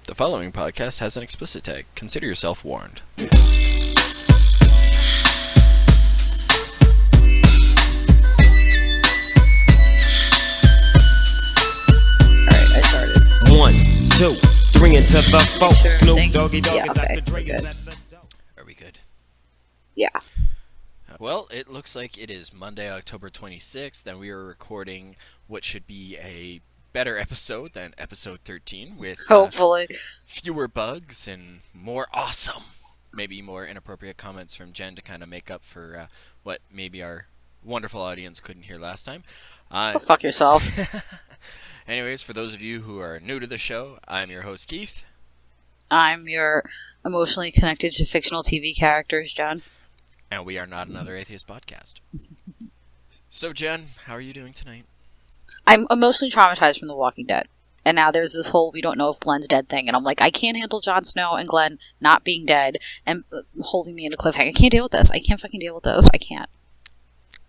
The following podcast has an explicit tag. Consider yourself warned. Alright, I started. 1, 2, 3 into the four. Sure, Snoop thanks. Doggy Dogg Yeah, and okay, Dr. Dre we're is good. at the door. Are we good? Yeah. Well, it looks like it is Monday, October 26th, and we are recording what should be a better episode than episode 13 with Hopefully. fewer bugs and more awesome, maybe more inappropriate comments from Jen to kind of make up for what maybe our wonderful audience couldn't hear last time. Go fuck yourself. Anyways, for those of you who are new to the show, I'm your host, Keith. I'm your emotionally connected to fictional TV characters, John. And we are not another atheist podcast. So, Jen, how are you doing tonight? I'm emotionally traumatized from The Walking Dead. And now there's this whole we don't know if Glenn's dead thing. And I'm like, I can't handle Jon Snow and Glenn not being dead and holding me in a cliffhanger. I can't deal with this. I can't fucking deal with this. I can't.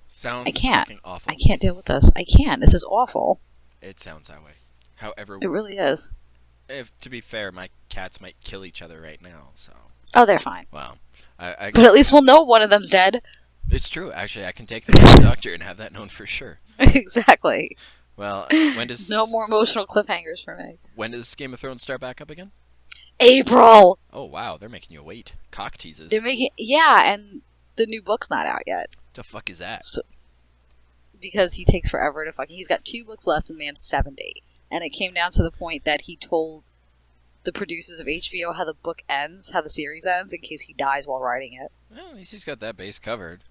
Sounds I can't. fucking awful. I can't deal with this. I can't. This is awful. It sounds that way. However, It really is. if to be fair, my cats might kill each other right now, so... Oh, they're fine. Wow. But at least we'll know one of them's dead. It's true, actually. I can take them to the doctor and have that known for sure. Exactly. Well, when does... No more emotional cliffhangers for me. When does Game of Thrones start back up again? April! Oh, wow, they're making you wait. Cock teases. They're making... Yeah, and the new book's not out yet. The fuck is that? Because he takes forever to fucking... He's got 2 books left and the man's 70. And it came down to the point that he told the producers of HBO how the book ends, how the series ends, in case he dies while writing it. Well, at least he's got that base covered.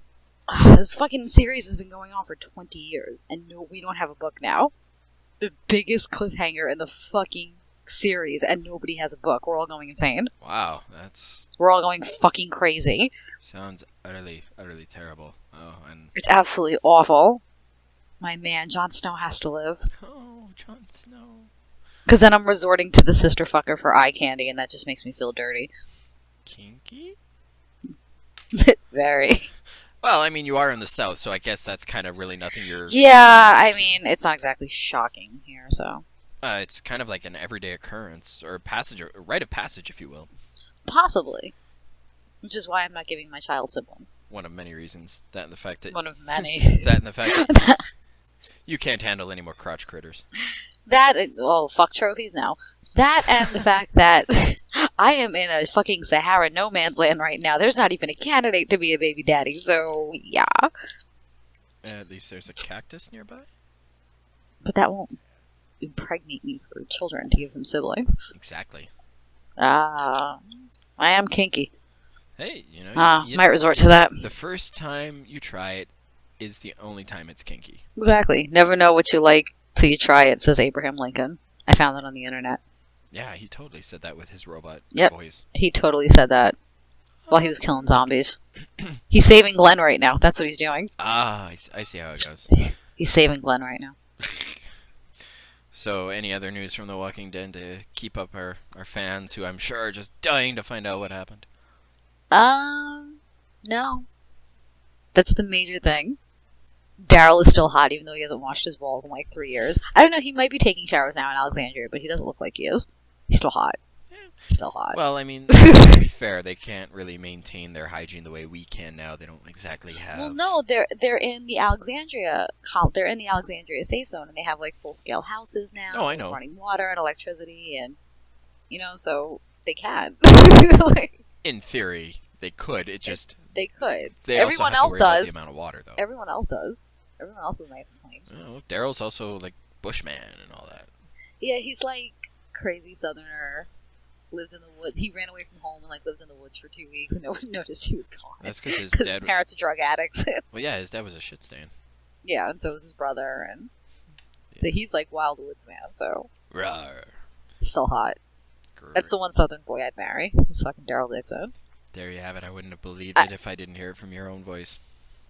This fucking series has been going on for 20 years, and no, we don't have a book now. The biggest cliffhanger in the fucking series, and nobody has a book. We're all going insane. Wow, that's... We're all going fucking crazy. Sounds utterly, utterly terrible. Oh, and... It's absolutely awful. My man, Jon Snow has to live. Oh, Jon Snow. Because then I'm resorting to the sister fucker for eye candy, and that just makes me feel dirty. Kinky? Very. Well, I mean, you are in the South, so I guess that's kind of really nothing you're... Yeah, I mean, it's not exactly shocking here, so... it's kind of like an everyday occurrence, or passage, or rite of passage, if you will. Possibly. Which is why I'm not giving my child siblings. One of many reasons. That and the fact that... One of many. That and the fact that you can't handle any more crotch critters. Well, fuck trophies now. That and the fact that I am in a fucking Sahara no man's land right now. There's not even a candidate to be a baby daddy, so yeah. At least there's a cactus nearby. But that won't impregnate me for children to give them siblings. Exactly. I am kinky. Hey, you know... Might resort to that. The first time you try it is the only time it's kinky. Exactly. Never know what you like till you try it, says Abraham Lincoln. I found that on the internet. Yeah, he totally said that with his robot Yep. voice. He totally said that while he was killing zombies. He's saving Glenn right now. That's what he's doing. Ah, I see how it goes. He's saving Glenn right now. So, any other news from The Walking Dead to keep up our fans who I'm sure are just dying to find out what happened? No. That's the major thing. Daryl is still hot, even though he hasn't washed his balls in like 3 years. I don't know, he might be taking showers now in Alexandria, but he doesn't look like he is. He's still hot. Still hot. Well, I mean, to be fair, they can't really maintain their hygiene the way we can now. They don't exactly have... Well, no, they're in the Alexandria they're in the Alexandria safe zone, and they have like full scale houses now. Oh, I know. Running water and electricity, and so they can. Like, In theory, they could. It just... they could. They Everyone also have else to worry about does. the amount of water, though. Everyone else does. Everyone else is nice and clean. Oh, Daryl's also, like, bushman and all that. Yeah, he's like crazy southerner. Lives in the woods. He ran away from home and like lived in the woods for 2 weeks, and no one noticed he was gone. That's because his His dad... parents are drug addicts. Well, yeah, his dad was a shit stain. Yeah, and so was his brother, and so he's like wild woods man. So Rawr. he's still hot. Grr. That's the one southern boy I'd marry. It's fucking Daryl Dixon. There you have it. I wouldn't have believed it if I didn't hear it from your own voice.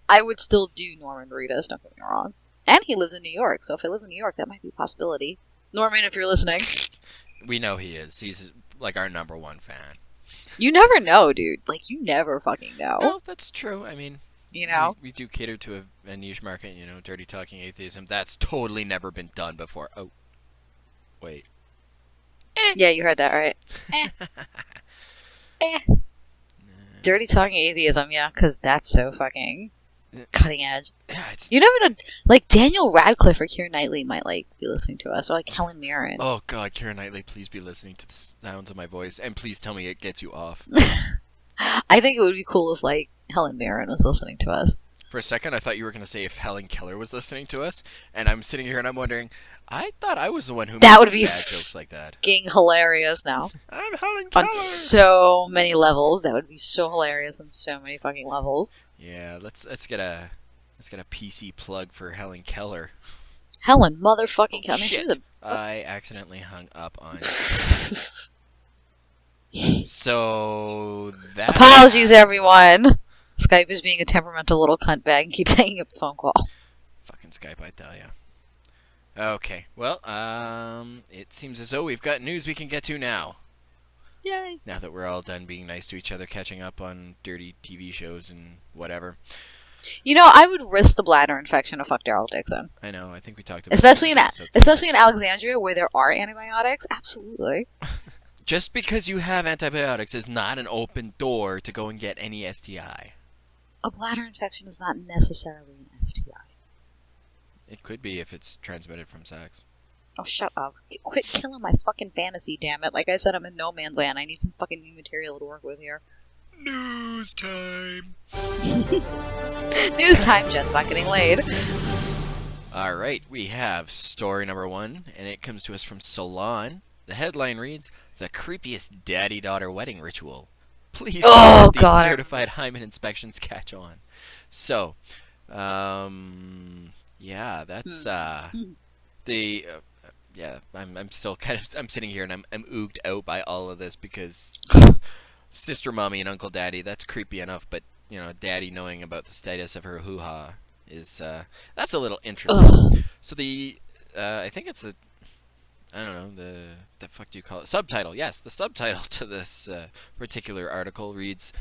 I would still do Norman Reedus. Don't get me wrong. And he lives in New York, so if I live in New York, that might be a possibility. Norman, if you're listening, We know he is. He's, like, our number one fan. you never know, dude. Like you never fucking know. No, that's true. I mean... You know? We do cater to a niche market, dirty talking atheism. That's totally never been done before. Oh. Wait. Yeah, you heard that right. Eh. Dirty talking atheism, yeah, because that's so fucking cutting edge. Yeah, it's. You never know, like Daniel Radcliffe or Keira Knightley might like be listening to us, or like Helen Mirren. Oh God, Keira Knightley, please be listening to the sounds of my voice, and please tell me it gets you off. I think it would be cool if like Helen Mirren was listening to us. For a second, I thought you were going to say if Helen Keller was listening to us, and I'm sitting here and I'm wondering, I thought I was the one who That made would be bad jokes like that. Fucking hilarious now. I'm Helen Keller! On so many levels. That would be so hilarious on so many fucking levels. Yeah, let's get a PC plug for Helen Keller. Helen motherfucking Keller. Shit! I accidentally hung up on. So that. Apologies, everyone. Skype is being a temperamental little cunt bag and keeps hanging up the phone call. Fucking Skype, I tell ya. Okay, well, it seems as though we've got news we can get to now. Yay. Now that we're all done being nice to each other, catching up on dirty TV shows and whatever. You know, I would risk the bladder infection to fuck Daryl Dixon. I know, I think we talked about Especially that especially in Alexandria where there are antibiotics. Absolutely. Just because you have antibiotics is not an open door to go and get any STI. A bladder infection is not necessarily an STI. It could be if it's transmitted from sex. Oh, shut up. Quit killing my fucking fantasy, damn it. Like I said, I'm in no man's land. I need some fucking new material to work with here. News time! News time, Jen's not getting laid. Alright, we have story number 1, and it comes to us from Salon. The headline reads, "The creepiest daddy-daughter wedding ritual. Please don't let these certified hymen inspections catch on." So, yeah, that's, yeah, I'm still I'm sitting here and I'm ooged out by all of this because sister mommy and uncle daddy, that's creepy enough, but, you know, daddy knowing about the status of her hoo-ha is, that's a little interesting. So I think it's I don't know, the fuck do you call it? Subtitle, yes, the subtitle to this particular article reads,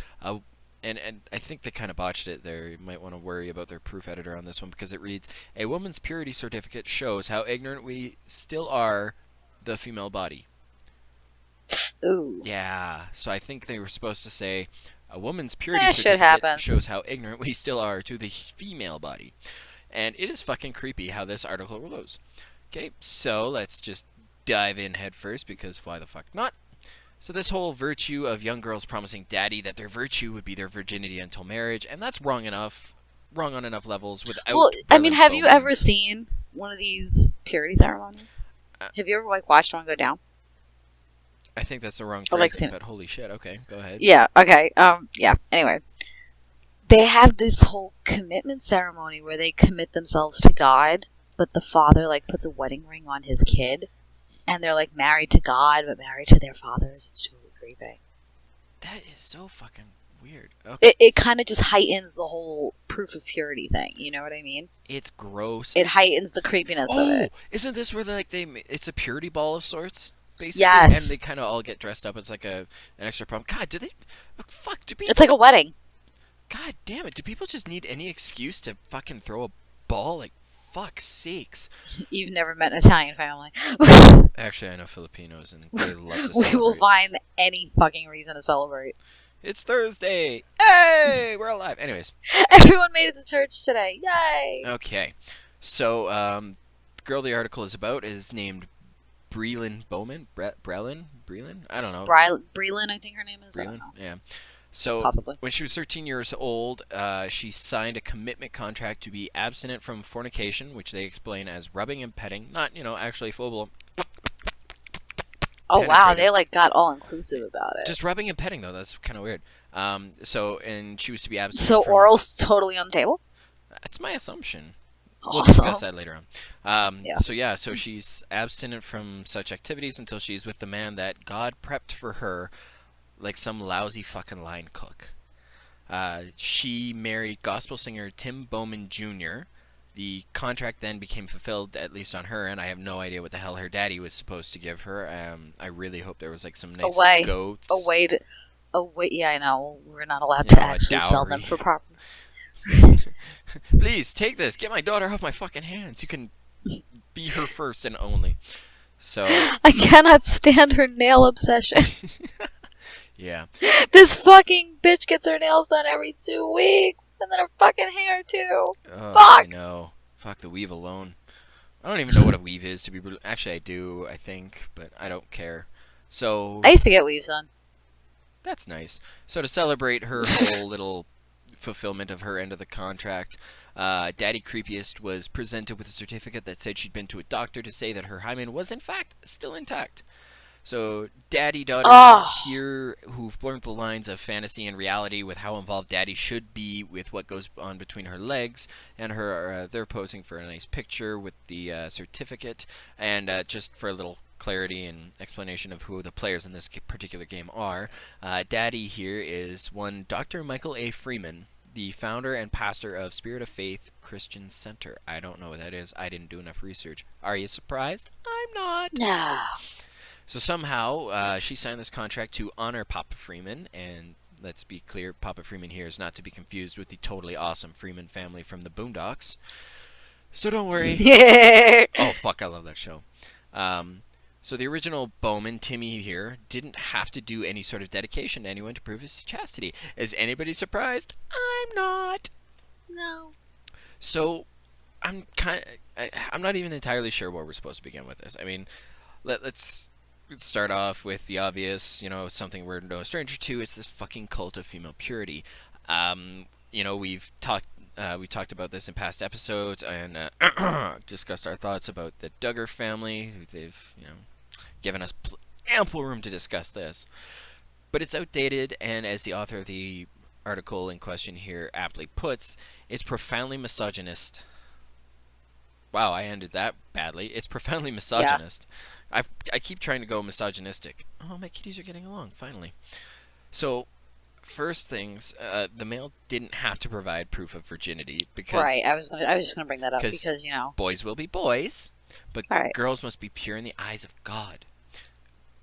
and I think they kind of botched it there. You might want to worry about their proof editor on this one because it reads, "A woman's purity certificate shows how ignorant we still are the female body." Ooh. Yeah, so I think they were supposed to say, "A woman's purity certificate shows how ignorant we still are to the female body." And it is fucking creepy how this article goes. Okay, so let's just dive in head first because why the fuck not? So this whole virtue of young girls promising daddy that their virtue would be their virginity until marriage, and that's wrong on enough levels without. Well, I mean, have you ever seen one of these purity ceremonies? Have you ever like watched one go down? I think that's the wrong phrasing, but holy shit, okay, go ahead. Yeah, okay, yeah, anyway. They have this whole commitment ceremony where they commit themselves to God, but the father, like, puts a wedding ring on his kid, and they're, like, married to God, but married to their fathers. It's totally creepy. That is so fucking weird. Okay. It kind of just heightens the whole proof of purity thing, you know what I mean? It's gross. It heightens the creepiness of it. Isn't this where, like, it's a purity ball of sorts? Basically, yes. And they kind of all get dressed up. It's like an extra prom. God, do people... It's like a wedding. God damn it, do people just need any excuse to fucking throw a ball? Like, fuck's sakes. You've never met an Italian family. Actually, I know Filipinos, and they love to celebrate. We will find any fucking reason to celebrate. It's Thursday! Hey! We're alive! Anyways. Everyone made it to church today. Yay! Okay. So, the girl the article is about is named Breland Bowman? Breland? I don't know. Breland, I think her name is. Breland? I don't know. Yeah. So, possibly. When she was 13 years old, she signed a commitment contract to be abstinent from fornication, which they explain as rubbing and petting, not, actually full. Oh, wow, they, like, got all-inclusive about it. Just rubbing and petting, though, that's kind of weird. And she was to be abstinent So oral's totally on the table? That's my assumption. Awesome. We'll discuss that later on. Yeah. So she's abstinent from such activities until she's with the man that God prepped for her, like some lousy fucking line cook. She married gospel singer Tim Bowman Jr. The contract then became fulfilled, at least on her, and I have no idea what the hell her daddy was supposed to give her. I really hope there was like some nice goats. Yeah, I know. We're not allowed to actually sell them for property. Please, take this. Get my daughter off my fucking hands. You can be her first and only. So I cannot stand her nail obsession. yeah. This fucking bitch gets her nails done every 2 weeks, and then her fucking hair too. Oh, Fuck. I know. Fuck the weave alone. I don't even know what a weave is, to be brutal. Actually, I do, I think, but I don't care. So I used to get weaves done. that's nice. So to celebrate her whole little fulfillment of her end of the contract, Daddy Creepiest was presented with a certificate that said she'd been to a doctor to say that her hymen was in fact still intact. So Daddy Daughter here, who've blurred the lines of fantasy and reality with how involved Daddy should be with what goes on between her legs and her, they're posing for a nice picture with the certificate. And just for a little clarity and explanation of who the players in this particular game are, Daddy here is one Dr. Michael A. Freeman, the founder and pastor of Spirit of Faith Christian Center. I don't know what that is. I didn't do enough research. Are you surprised? I'm not. No. So somehow she signed this contract to honor Papa Freeman, and let's be clear, Papa Freeman here is not to be confused with the totally awesome Freeman family from the Boondocks. So don't worry. Oh fuck, I love that show. So the original Bowman, Timmy here, didn't have to do any sort of dedication to anyone to prove his chastity. Is anybody surprised? I'm not. No. So I'm not even entirely sure where we're supposed to begin with this. I mean, let's start off with the obvious, something we're no stranger to. It's this fucking cult of female purity. We've talked about this in past episodes and discussed our thoughts about the Duggar family, who they've, given us ample room to discuss this. But it's outdated, and as the author of the article in question here aptly puts, it's profoundly misogynist. Wow, I ended that badly. It's profoundly misogynist. Yeah. I keep trying to go misogynistic. Oh, my kitties are getting along, finally. So, first things, the male didn't have to provide proof of virginity because... Right, I was just gonna bring that up because, boys will be boys, but girls must be pure in the eyes of God.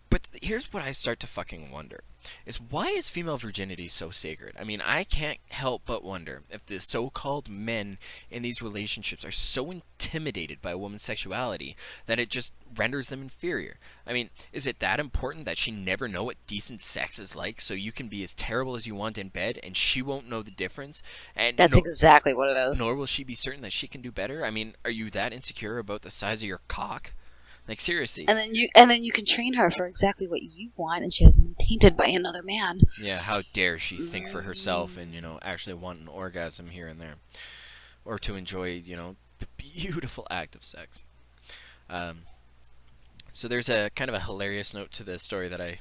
But here's what I start to fucking wonder. Is why is female virginity so sacred? I mean, I can't help but wonder if the so-called men in these relationships are so intimidated by a woman's sexuality that it just renders them inferior. I mean, is it that important that she never know what decent sex is like, so you can be as terrible as you want in bed and she won't know the difference? And that's exactly what it is. Nor will she be certain that she can do better? I mean, are you that insecure about the size of your cock? Like, seriously. And then you can train her for exactly what you want, and she hasn't been tainted by another man. Yeah, how dare she think for herself and, actually want an orgasm here and there. Or to enjoy, the beautiful act of sex. So there's a kind of a hilarious note to this story that I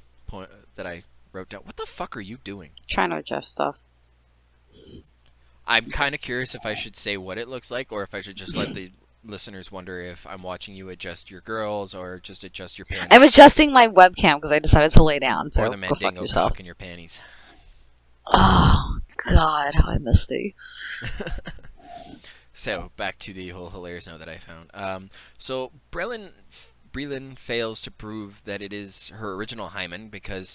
wrote down. What the fuck are you doing? Trying to adjust stuff. I'm kind of curious if I should say what it looks like, or if I should just let the listeners wonder if I'm watching you adjust your girls or just adjust your panties. I'm adjusting my webcam because I decided to lay down. So or the Mandingo cock in your panties. Oh, God, how I miss thee. So, back to the whole hilarious note that I found. So, Breland fails to prove that it is her original hymen because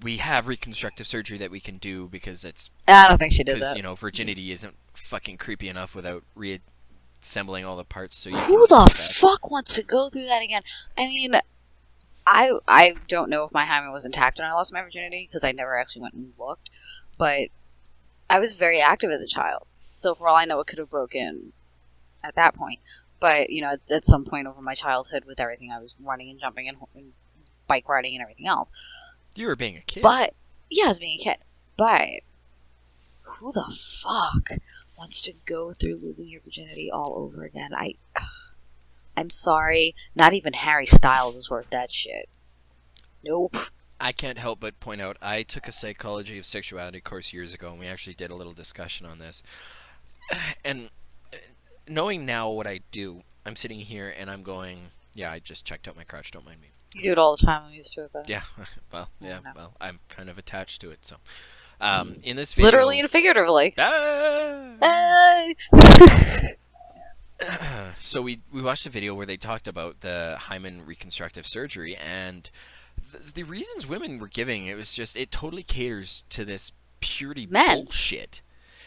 we have reconstructive surgery that we can do because it's... I don't think she did that. Because, virginity isn't fucking creepy enough without assembling all the parts. So who the fuck wants to go through that again? I mean, I don't know if my hymen was intact when I lost my virginity because I never actually went and looked, but I was very active as a child, so for all I know it could have broken at that point. But at some point over my childhood with everything, I was running and jumping and bike riding and everything else. You were being a kid. But yeah, I was being a kid. But who the fuck wants to go through losing your virginity all over again? I'm sorry, not even Harry Styles is worth that shit. Nope. I can't help but point out, I took a psychology of sexuality course years ago, and we actually did a little discussion on this. And knowing now what I do, I'm sitting here and I'm going, yeah, I just checked out my crotch, don't mind me. You do it all the time, I'm used to it, but... Yeah, well, I'm kind of attached to it, so... in this video... Literally and figuratively. So we watched a video where they talked about the hymen reconstructive surgery, and the reasons women were giving, it totally caters to this purity bullshit.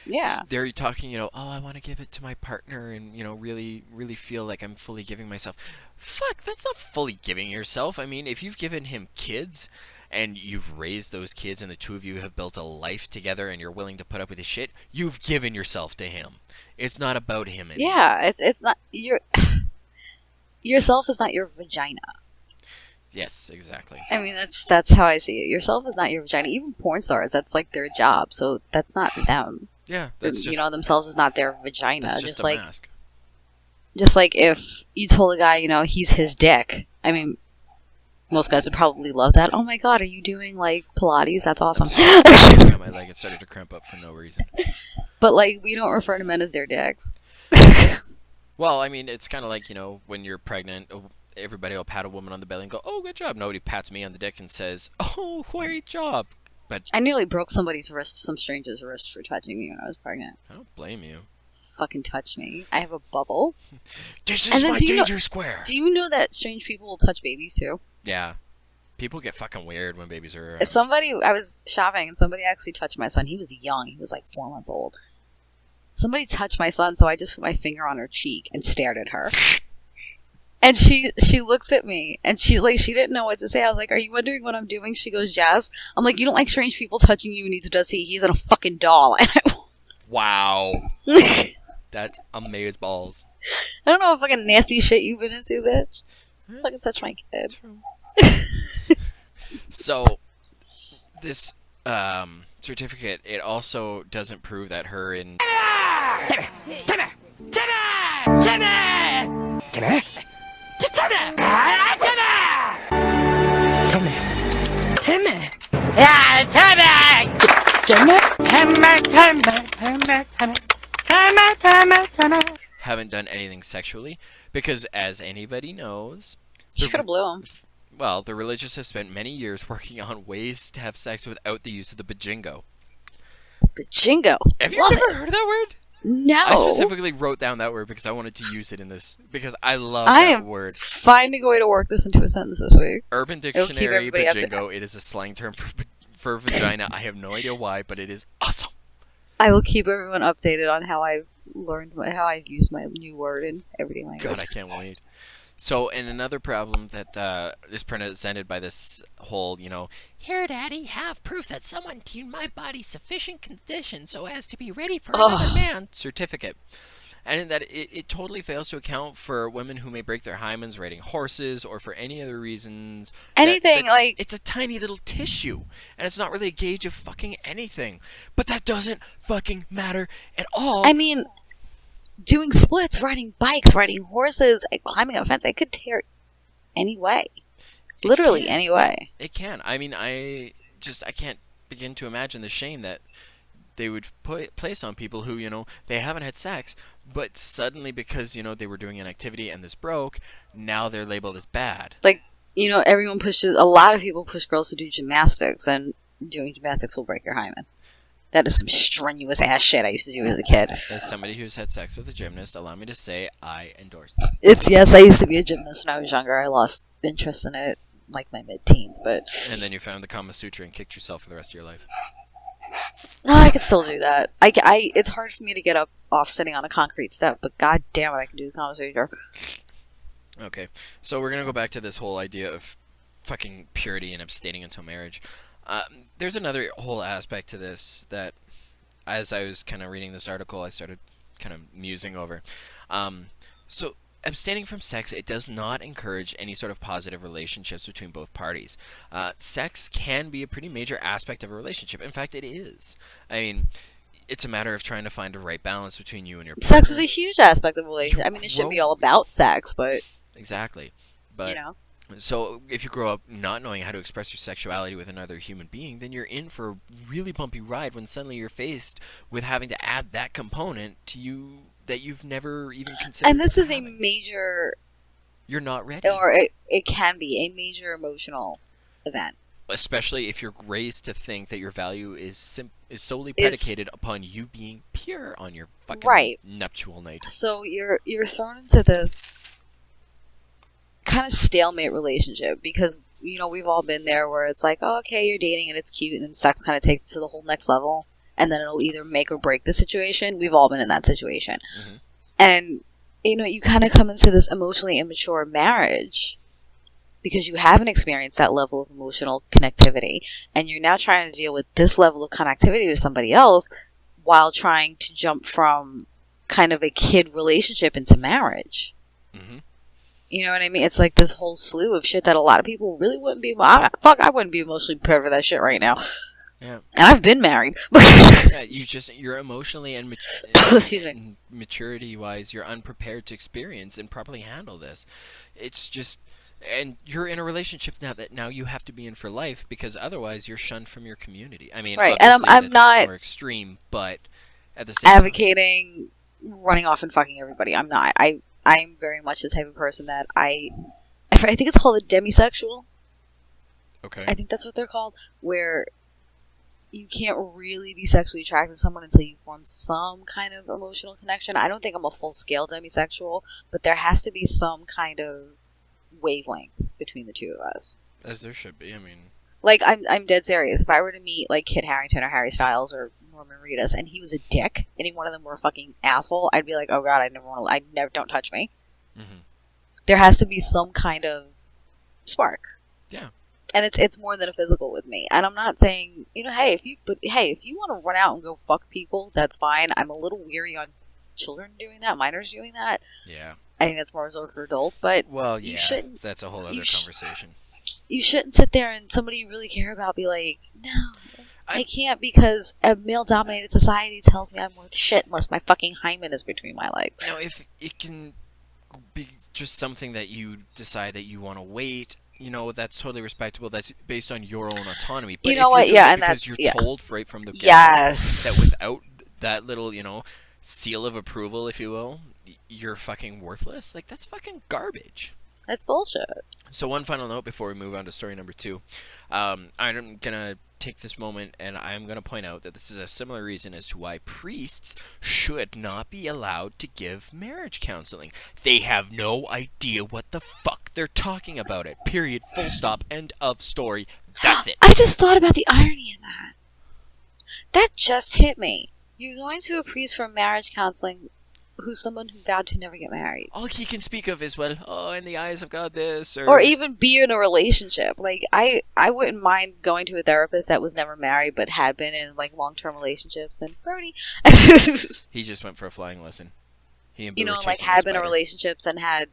Yeah. They're talking, oh, I want to give it to my partner and, really, really feel like I'm fully giving myself. Fuck, that's not fully giving yourself. I mean, if you've given him kids and you've raised those kids and the two of you have built a life together and you're willing to put up with his shit, you've given yourself to him. It's not about him anymore. Yeah, it's not yourself is not your vagina. Yes, exactly. I mean, that's how I see it. Yourself is not your vagina. Even porn stars, that's like their job. So that's not them. Yeah, that's just, themselves is not their vagina. that's just a like mask. just like if you told a guy, he's his dick. I mean, most guys would probably love that. Oh my god, are you doing like Pilates? That's awesome. My leg, it started to cramp up for no reason. But like, we don't refer to men as their dicks. Well, I mean, it's kind of like, when you're pregnant, everybody will pat a woman on the belly and go, oh, good job. Nobody pats me on the dick and says, oh, great job. But I nearly broke somebody's wrist, some stranger's wrist, for touching me when I was pregnant. I don't blame you. Fucking touch me. I have a bubble. This is my danger square. Do you know that strange people will touch babies too? Yeah. People get fucking weird when babies are around. I was shopping and somebody actually touched my son. He was young. He was like 4 months old. Somebody touched my son, so I just put my finger on her cheek and stared at her. And she looks at me, and she didn't know what to say. I was like, are you wondering what I'm doing? She goes, yes. I'm like, you don't like strange people touching you, and neither does he. He's in a fucking doll. And Wow. That's amazeballs. I don't know what fucking nasty shit you've been into, bitch. Fucking touch my kid. So, this certificate, it also doesn't prove that her and... haven't done anything sexually, because as anybody knows... She could have blew him. Well, the religious have spent many years working on ways to have sex without the use of the bajingo. Bajingo? Have you never heard of that word? No. I specifically wrote down that word because I wanted to use it in this, because I love that word. Finding a way to work this into a sentence this week. Urban Dictionary, bajingo, it is a slang term for vagina. I have no idea why, but it is awesome. I will keep everyone updated on how I've used my new word in everyday language. God, I can't wait. So, and another problem that is presented by this whole, here, Daddy, have proof that someone tuned my body sufficient condition so as to be ready for another man certificate. And that it totally fails to account for women who may break their hymens riding horses or for any other reasons. Anything, like... It's a tiny little tissue, and it's not really a gauge of fucking anything. But that doesn't fucking matter at all. I mean... Doing splits, riding bikes, riding horses, climbing a fence, it could tear any way. Literally any way. It can. I mean, I can't begin to imagine the shame that they would place on people who, they haven't had sex, but suddenly because, they were doing an activity and this broke, now they're labeled as bad. Like, a lot of people push girls to do gymnastics, and doing gymnastics will break your hymen. That is some strenuous ass shit I used to do as a kid. As somebody who's had sex with a gymnast, allow me to say I endorse that. Yes, I used to be a gymnast when I was younger. I lost interest in it like my mid-teens, but... And then you found the Kama Sutra and kicked yourself for the rest of your life. No, I can still do that. It's hard for me to get up off sitting on a concrete step, but god damn it, I can do the Kama Sutra. Okay, so we're gonna go back to this whole idea of fucking purity and abstaining until marriage. There's another whole aspect to this that, as I was kind of reading this article, I started kind of musing over. So, abstaining from sex, it does not encourage any sort of positive relationships between both parties. Sex can be a pretty major aspect of a relationship. In fact, it is. I mean, it's a matter of trying to find a right balance between you and your partner. Sex is a huge aspect of a relationship. I mean, it shouldn't be all about sex, but... Exactly. But... So, if you grow up not knowing how to express your sexuality with another human being, then you're in for a really bumpy ride when suddenly you're faced with having to add that component to you that you've never even considered. And this is a major... You're not ready. Or it can be a major emotional event. Especially if you're raised to think that your value is solely predicated upon you being pure on your fucking nuptial night. So you're thrown into this... kind of stalemate relationship because we've all been there where it's like, oh, okay, you're dating and it's cute, and then sex kind of takes it to the whole next level, and then it'll either make or break the situation. We've all been in that situation. Mm-hmm. And, you kind of come into this emotionally immature marriage because you haven't experienced that level of emotional connectivity, and you're now trying to deal with this level of connectivity with somebody else while trying to jump from kind of a kid relationship into marriage. Mm-hmm. You know what I mean? It's like this whole slew of shit that a lot of people really wouldn't be. I wouldn't be emotionally prepared for that shit right now. Yeah. And I've been married. Yeah, you're emotionally and Excuse me. maturity-wise, you're unprepared to experience and properly handle this. It's just, and you're in a relationship now you have to be in for life, because otherwise you're shunned from your community. I mean, right, and I'm that's not more extreme, but at the same advocating running off and fucking everybody. I'm not. I'm very much the type of person that I think it's called a demisexual. Okay. I think that's what they're called, where you can't really be sexually attracted to someone until you form some kind of emotional connection. I don't think I'm a full-scale demisexual, but there has to be some kind of wavelength between the two of us. As there should be. I mean, like, I'm dead serious. If I were to meet, like, Kit Harington or Harry Styles or Norman Reedus, and he was a dick, and one of them were a fucking asshole, I'd be like, oh god, don't touch me. mm-hmm. There has to be some kind of spark. Yeah. And it's more than a physical with me. And I'm not saying, hey, if you want to run out and go fuck people, that's fine. I'm a little weary on children doing that, minors doing that. Yeah. I think that's more reserved for adults, but well, you yeah, shouldn't, that's a whole other conversation. You shouldn't sit there and somebody you really care about be like, no, I can't, because a male-dominated society tells me I'm worth shit unless my fucking hymen is between my legs. Now, if it can be just something that you decide that you want to wait, that's totally respectable. That's based on your own autonomy. But you know what? Yeah, and because that's you're told right from the get-go yes, that without that little, seal of approval, if you will, you're fucking worthless. Like, that's fucking garbage. That's bullshit. So one final note before we move on to story number 2. I'm gonna take this moment and I'm gonna point out that this is a similar reason as to why priests should not be allowed to give marriage counseling. They have no idea what the fuck they're talking about. It. Period. Full stop. End of story. That's it. I just thought about the irony in that. That just hit me. You're going to a priest for marriage counseling who's someone who vowed to never get married. All he can speak of is, well, in the eyes of God this, or even be in a relationship. Like, I wouldn't mind going to a therapist that was never married but had been in, like, long-term relationships, and Brody. He just went for a flying lesson. He and like, had been in relationships and had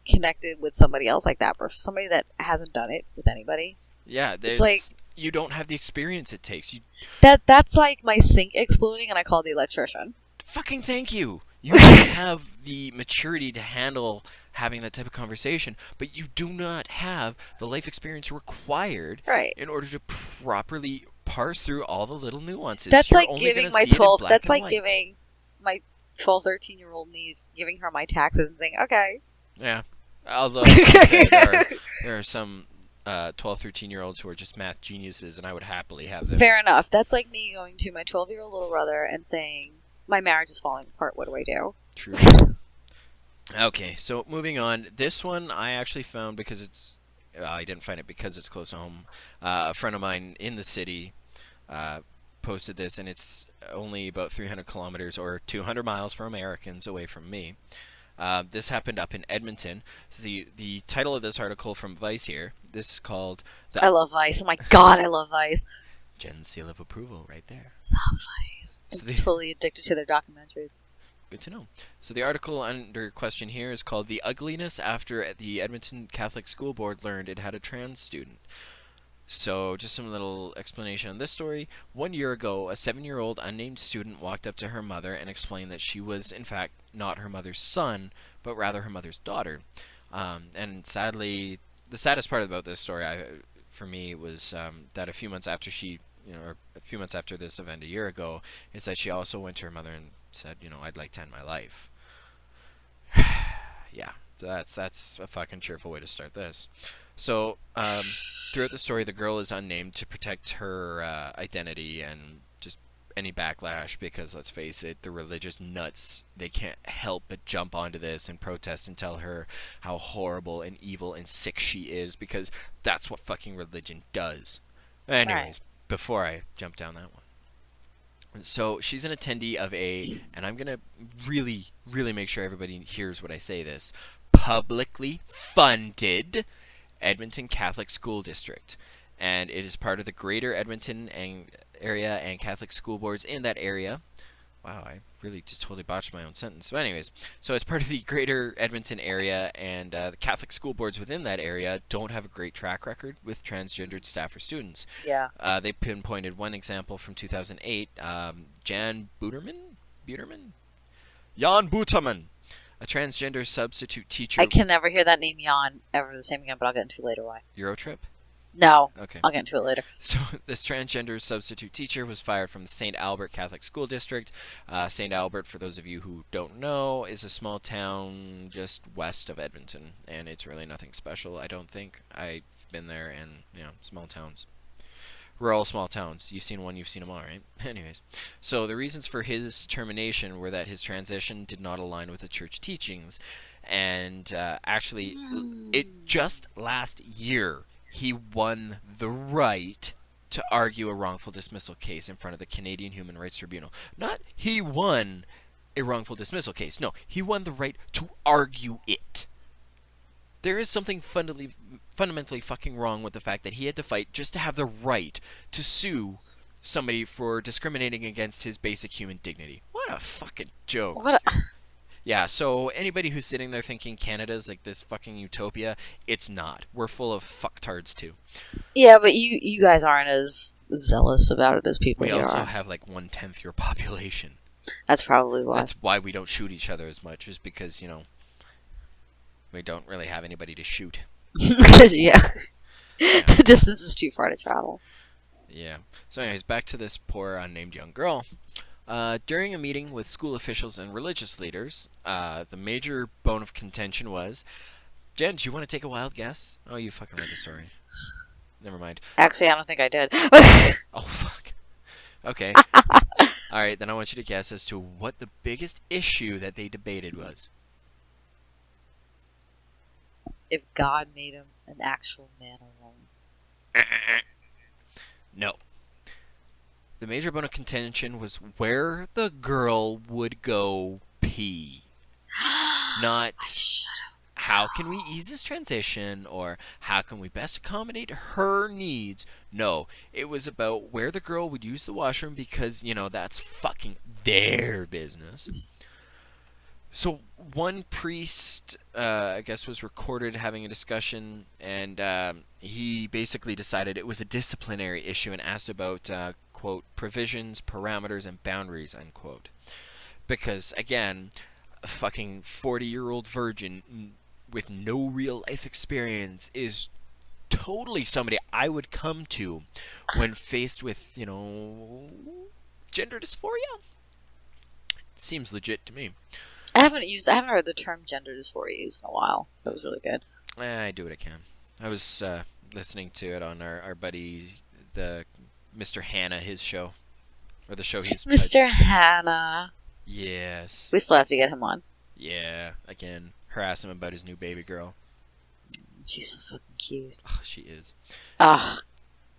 connected with somebody else like that, or somebody that hasn't done it with anybody. Yeah, it's like, you don't have the experience it takes. That's like my sink exploding and I called the electrician. Fucking thank you. You have the maturity to handle having that type of conversation, but you do not have the life experience required in order to properly parse through all the little nuances. That's You're like giving my 12. That's like giving my 12, 13-year-old niece, giving her my taxes and saying, okay. Yeah. Although there are some 12, 13-year-olds who are just math geniuses, and I would happily have them. Fair enough. That's like me going to my 12-year-old little brother and saying, my marriage is falling apart. What do I do? True. Okay, so moving on. This one I actually found because it's... I didn't find it because it's close to home. A friend of mine in the city posted this, and it's only about 300 kilometers or 200 miles for Americans away from me. This happened up in Edmonton. The title of this article from Vice here, this is called... I love Vice. Oh my god, I love Vice. Jenn's seal of approval right there. Love Vice. I'm totally addicted to their documentaries. Good to know. So the article under question here is called "The Ugliness After the Edmonton Catholic School Board Learned It Had a Trans Student." So just some little explanation on this story. 1 year ago, a 7-year-old unnamed student walked up to her mother and explained that she was, in fact, not her mother's son, but rather her mother's daughter. And sadly, the saddest part about this story, for me, was that a few months after or a few months after this event a year ago, is that she also went to her mother and said, I'd like to end my life. Yeah, so that's a fucking cheerful way to start this. So, throughout the story, the girl is unnamed to protect her identity and just any backlash, because, let's face it, the religious nuts, they can't help but jump onto this and protest and tell her how horrible and evil and sick she is, because that's what fucking religion does. Anyways, before I jump down that one. So she's an attendee of and I'm gonna really, really make sure everybody hears what I say this, publicly funded Edmonton Catholic School District, and it is part of the Greater Edmonton area and Catholic school boards in that area. Wow, I really just totally botched my own sentence. But anyways, so as part of the Greater Edmonton area, and the Catholic school boards within that area don't have a great track record with transgendered staff or students. Yeah. They pinpointed one example from 2008, Jan Buterman? Jan Buterman, a transgender substitute teacher. I can never hear that name Jan ever the same again, but I'll get into it later why. Eurotrip? No. Okay. I'll get into it later. So this transgender substitute teacher was fired from the St. Albert Catholic School District. St. Albert, for those of you who don't know, is a small town just west of Edmonton, and it's really nothing special, I don't think. I've been there, and, small towns. We're all small towns. You've seen one, you've seen them all, right? Anyways, so the reasons for his termination were that his transition did not align with the church teachings, and actually, it just last year, he won the right to argue a wrongful dismissal case in front of the Canadian Human Rights Tribunal. Not he won a wrongful dismissal case. No, he won the right to argue it. There is something fundamentally fucking wrong with the fact that he had to fight just to have the right to sue somebody for discriminating against his basic human dignity. What a fucking joke. Yeah, so anybody who's sitting there thinking Canada's like this fucking utopia, it's not. We're full of fucktards too. Yeah, but you guys aren't as zealous about it as people We here also are. have like 1/10 your population. That's probably why. That's why we don't shoot each other as much, is because, we don't really have anybody to shoot. Yeah. The distance is too far to travel. Yeah. So anyways, back to this poor unnamed young girl. During a meeting with school officials and religious leaders, the major bone of contention was, Jen, do you want to take a wild guess? Oh, you fucking read the story. Never mind. Actually, I don't think I did. Oh, fuck. Okay. Alright, then I want you to guess as to what the biggest issue that they debated was. If God made him an actual man or woman. No. The major bone of contention was where the girl would go pee. Not how can we ease this transition, or how can we best accommodate her needs. No, it was about where the girl would use the washroom because, that's fucking their business. So one priest, I guess, was recorded having a discussion, and he basically decided it was a disciplinary issue and asked about, quote, provisions, parameters, and boundaries, unquote. Because, again, a fucking 40-year-old virgin with no real life experience is totally somebody I would come to when faced with, gender dysphoria. It seems legit to me. I haven't heard the term gender dysphoria used in a while. That was really good. I do what I can. I was listening to it on our buddy, the Mr. Hanna, his show. Or the show he's... Mr. Hanna. Yes. We still have to get him on. Yeah, again, harass him about his new baby girl. She's so fucking cute. Oh, she is. Ah.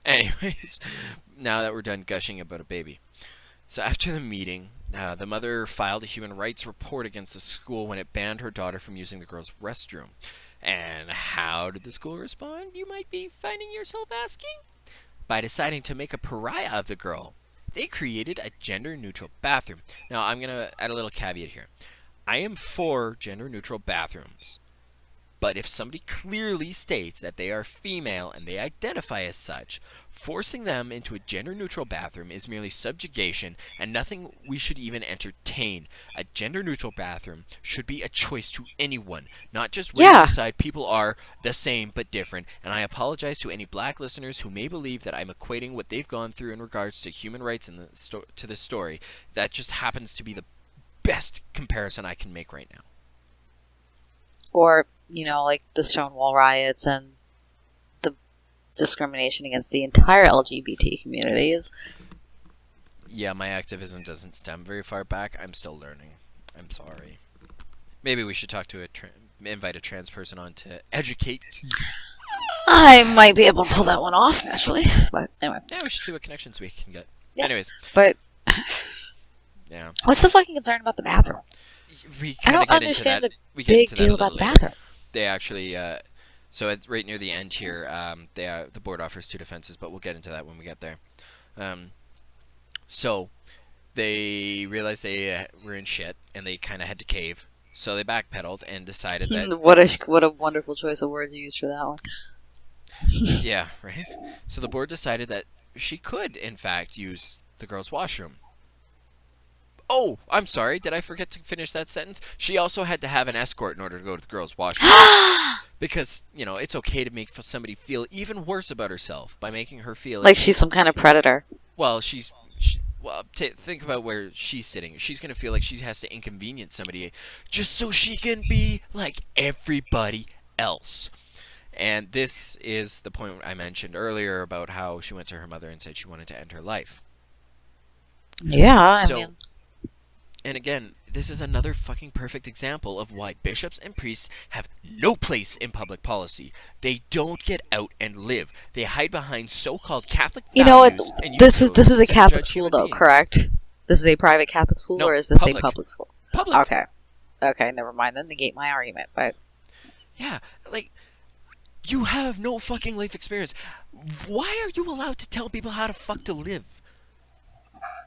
Anyways, now that we're done gushing about a baby. So after the meeting, the mother filed a human rights report against the school when it banned her daughter from using the girls' restroom. And how did the school respond, you might be finding yourself asking? By deciding to make a pariah of the girl. They created a gender-neutral bathroom. Now, I'm going to add a little caveat here. I am for gender-neutral bathrooms. But if somebody clearly states that they are female and they identify as such, forcing them into a gender-neutral bathroom is merely subjugation and nothing we should even entertain. A gender-neutral bathroom should be a choice to anyone, not just where you decide people are the same but different. And I apologize to any black listeners who may believe that I'm equating what they've gone through in regards to human rights in to this story. That just happens to be the best comparison I can make right now. Or, like the Stonewall riots and the discrimination against the entire LGBT community is... Yeah, my activism doesn't stem very far back. I'm still learning. I'm sorry. Maybe we should talk to invite a trans person on to educate. I might be able to pull that one off, actually. But anyway. Yeah, we should see what connections we can get. Yeah. Anyways. But Yeah. What's the fucking concern about the bathroom? We I kind of don't get understand into that. the We get big into that deal a about little the later. bathroom. They actually, so it's right near the end here, the board offers 2 defenses, but we'll get into that when we get there. So they realized they were in shit, and they kind of had to cave. So they backpedaled and decided that what a wonderful choice of words you used for that one. yeah, right. So the board decided that she could, in fact, use the girls' washroom. Oh, I'm sorry. Did I forget to finish that sentence? She also had to have an escort in order to go to the girls' washroom. Because, it's okay to make somebody feel even worse about herself by making her feel Like she's some kind of predator. well, think about where she's sitting. She's going to feel like she has to inconvenience somebody just so she can be like everybody else. And this is the point I mentioned earlier about how she went to her mother and said she wanted to end her life. Yeah, So, I mean... And again, this is another fucking perfect example of why bishops and priests have no place in public policy. They don't get out and live. They hide behind so-called Catholic You know what? values. And This is a sit and Catholic judge school, human though, beings. correct? This is a private Catholic school, No, or is this public. a public school? Public. Okay, never mind. Then negate my argument. But Yeah, like, you have no fucking life experience. Why are you allowed to tell people how to live?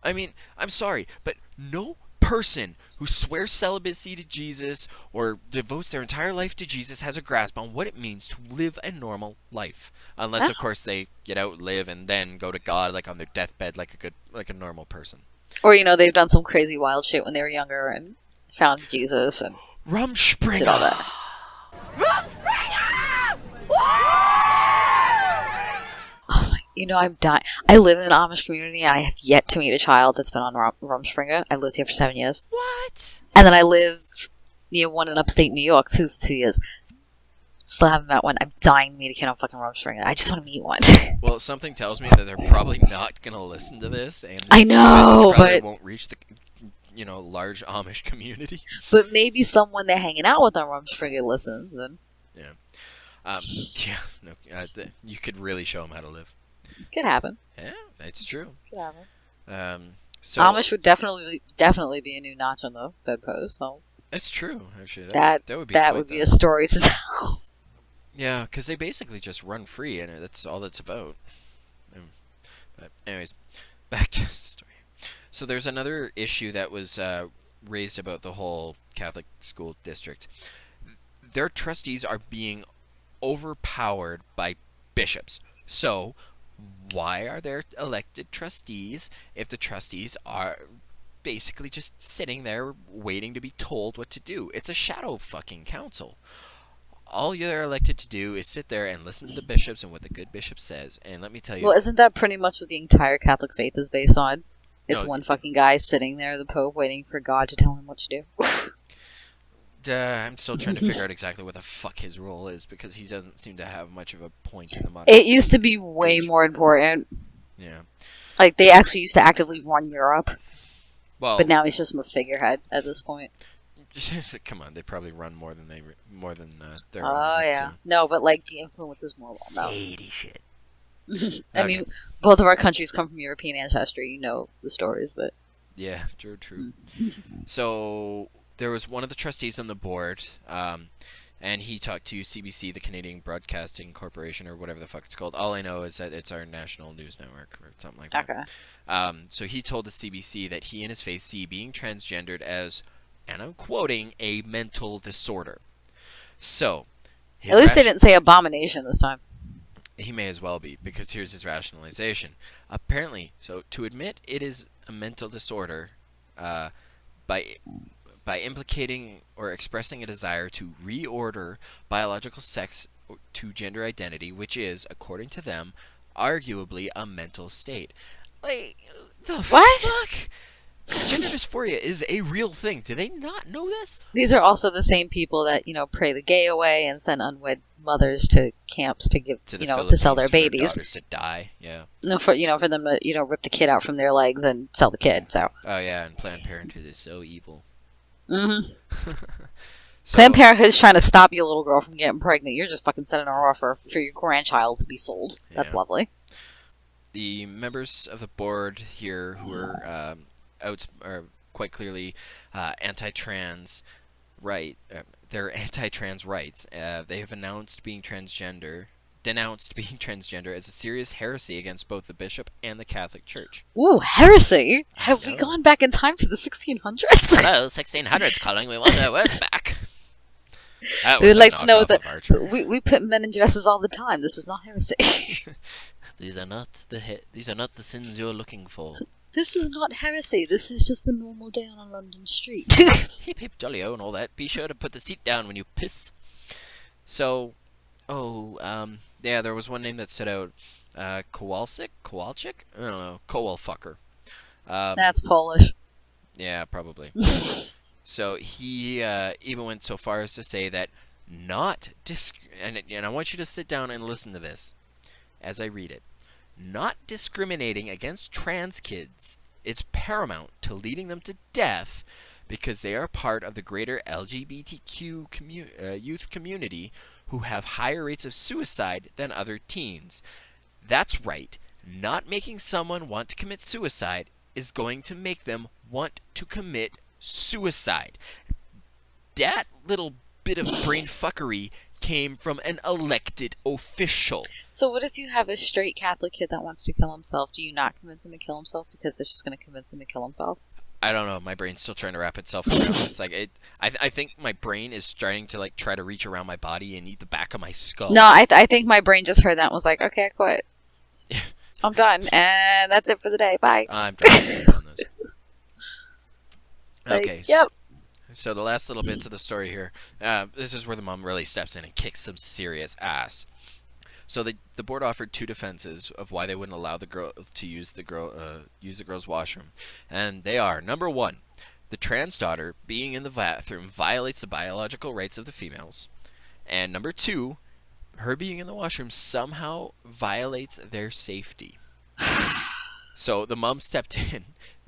I mean, I'm sorry, but no person who swears celibacy to Jesus or devotes their entire life to Jesus has a grasp on what it means to live a normal life. Unless, of course, they get out, live, and then go to God like on their deathbed like a normal person. or they've done some crazy wild shit when they were younger and found Jesus and Rumspringa! did all that. I'm dying. I live in an Amish community, and I have yet to meet a child that's been on Rumspringa. I lived here for 7 years. What? And then I lived near one in upstate New York, 2 years. Still haven't met one. I'm dying to meet a kid on fucking Rumspringa. I just want to meet one. Well, something tells me that they're probably not going to listen to this. And I know, it probably but... won't reach the large Amish community. But maybe someone they're hanging out with on Rumspringa listens. And... you could really show them how to live. Could happen. Yeah, that's true. Could happen. So Amish would definitely be a new notch on the bedpost. So that's true. Actually, that would be a story to tell. Yeah, because they basically just run free, and that's all it's about. But anyways, back to the story. So there's another issue that was raised about the whole Catholic school district. Their trustees are being overpowered by bishops. So why are there elected trustees if the trustees are basically just sitting there waiting to be told what to do? It's a shadow fucking council. All you're elected to do is sit there and listen to the bishops and what the good bishop says. And let me tell you... Well, isn't that pretty much what the entire Catholic faith is based on? It's No, one fucking guy sitting there, the Pope, waiting for God to tell him what to do. I'm still trying to figure out exactly what the fuck his role is, because he doesn't seem to have much of a point in the modern... It used to be way more important. Yeah. Like, they actually used to actively run Europe. Well, But now he's just a figurehead at this point. come on, they probably run more than their Oh, yeah. No, but, like, the influence is more well known. shady shit. I Okay. mean, both of our countries come from European ancestry. You know the stories, but... Yeah, true. So there was one of the trustees on the board, and he talked to CBC, the Canadian Broadcasting Corporation, or whatever the fuck it's called. All I know is that it's our national news network, or something like that. Okay. So he told the CBC that he and his faith see being transgendered as, and I'm quoting, a mental disorder. So... At least they didn't say abomination this time. He may as well be, because here's his rationalization. Apparently, so to admit it is a mental disorder, by implicating or expressing a desire to reorder biological sex to gender identity, which is, according to them, arguably a mental state. Like, the What? fuck? Gender dysphoria is a real thing. Do they not know this? These are also the same people that, pray the gay away and send unwed mothers to camps to give, To the to sell their Philippines for their babies. daughters to die, yeah. No, for them to, rip the kid out from their legs and sell the kid, so. Oh yeah, and Planned Parenthood is so evil. Mm-hmm. So, Planned Parenthood's trying to stop your little girl from getting pregnant. You're just fucking sending her off for your grandchild to be sold. That's Yeah. lovely. the members of the board here who are are quite clearly anti-trans they're anti-trans rights. They have denounced being transgender as a serious heresy against both the bishop and the Catholic Church. Ooh, heresy? Have we gone back in time to the 1600s? Hello, 1600s calling. We want our words back. We would like to know that we put men in dresses all the time. This is not heresy. These are not the sins you're looking for. This is not heresy. This is just the normal day on a London street. Hip hip jolly-o and all that. Be sure to put the seat down when you piss. So, yeah, there was one name that stood out. Kowalczyk? I don't know. Kowalfucker. That's Polish. Yeah, probably. So he even went so far as to say that and I want you to sit down and listen to this as I read it. Not discriminating against trans kids is paramount to leading them to death because they are part of the greater LGBTQ youth community who have higher rates of suicide than other teens. That's right. Not making someone want to commit suicide is going to make them want to commit suicide. That little bit of brain fuckery came from an elected official. So what if you have a straight Catholic kid that wants to kill himself? Do you not convince him to kill himself because it's just going to convince him to kill himself? I don't know. My brain's still trying to wrap itself around this. Like, I think my brain is starting to like try to reach around my body and eat the back of my skull. No, I think my brain just heard that and was like, okay, I quit. I'm done, and that's it for the day. Bye. I'm done on this. Okay. Like, yep. So the last little bits of the story here. This is where the mom really steps in and kicks some serious ass. So the board offered two defenses of why they wouldn't allow the girl to use the girl's washroom, and they are: number one, the trans daughter being in the bathroom violates the biological rights of the females, and number two, her being in the washroom somehow violates their safety. So the mom stepped in.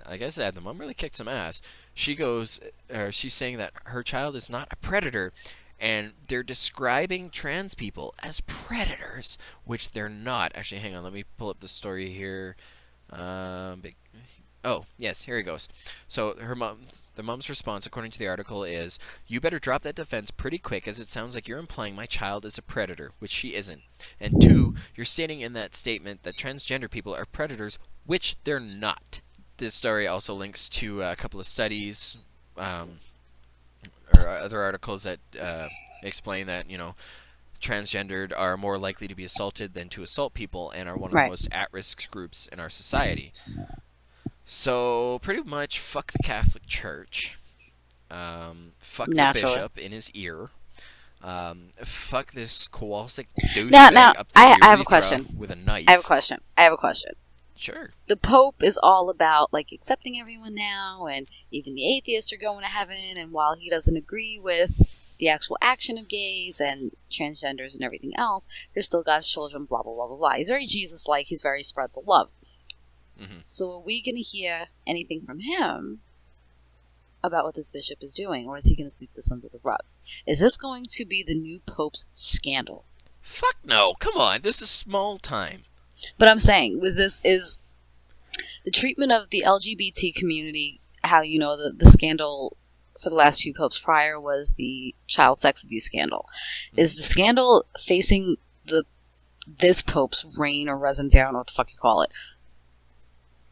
Like I said, the mom really kicked some ass. She's saying that her child is not a predator, and they're describing trans people as predators, which they're not. Actually, hang on, let me pull up the story here. Oh, yes, here he goes. So the mom's response, according to the article, is, "You better drop that defense pretty quick, as it sounds like you're implying my child is a predator, which she isn't. And two, you're stating in that statement that transgender people are predators, which they're not." This story also links to a couple of studies or other articles that explain that, transgendered are more likely to be assaulted than to assault people and are one of the most at-risk groups in our society. So, pretty much, fuck the Catholic Church. Fuck the bishop in his ear. Fuck this Kowalczyk douchebag up the I have a question. With a knife. I have a question. Sure. The Pope is all about, like, accepting everyone now, and even the atheists are going to heaven, and while he doesn't agree with the actual action of gays and transgenders and everything else, they're still God's children, blah, blah, blah, blah, blah. He's very Jesus-like. He's very spread the love. Mm-hmm. So are we going to hear anything from him about what this bishop is doing, or is he going to sweep this under the rug? Is this going to be the new Pope's scandal? Fuck no. Come on. This is small time. But I'm saying, is the treatment of the LGBT community, how the scandal for the last two popes prior was the child sex abuse scandal. Is the scandal facing this pope's reign or residency, I don't know what the fuck you call it,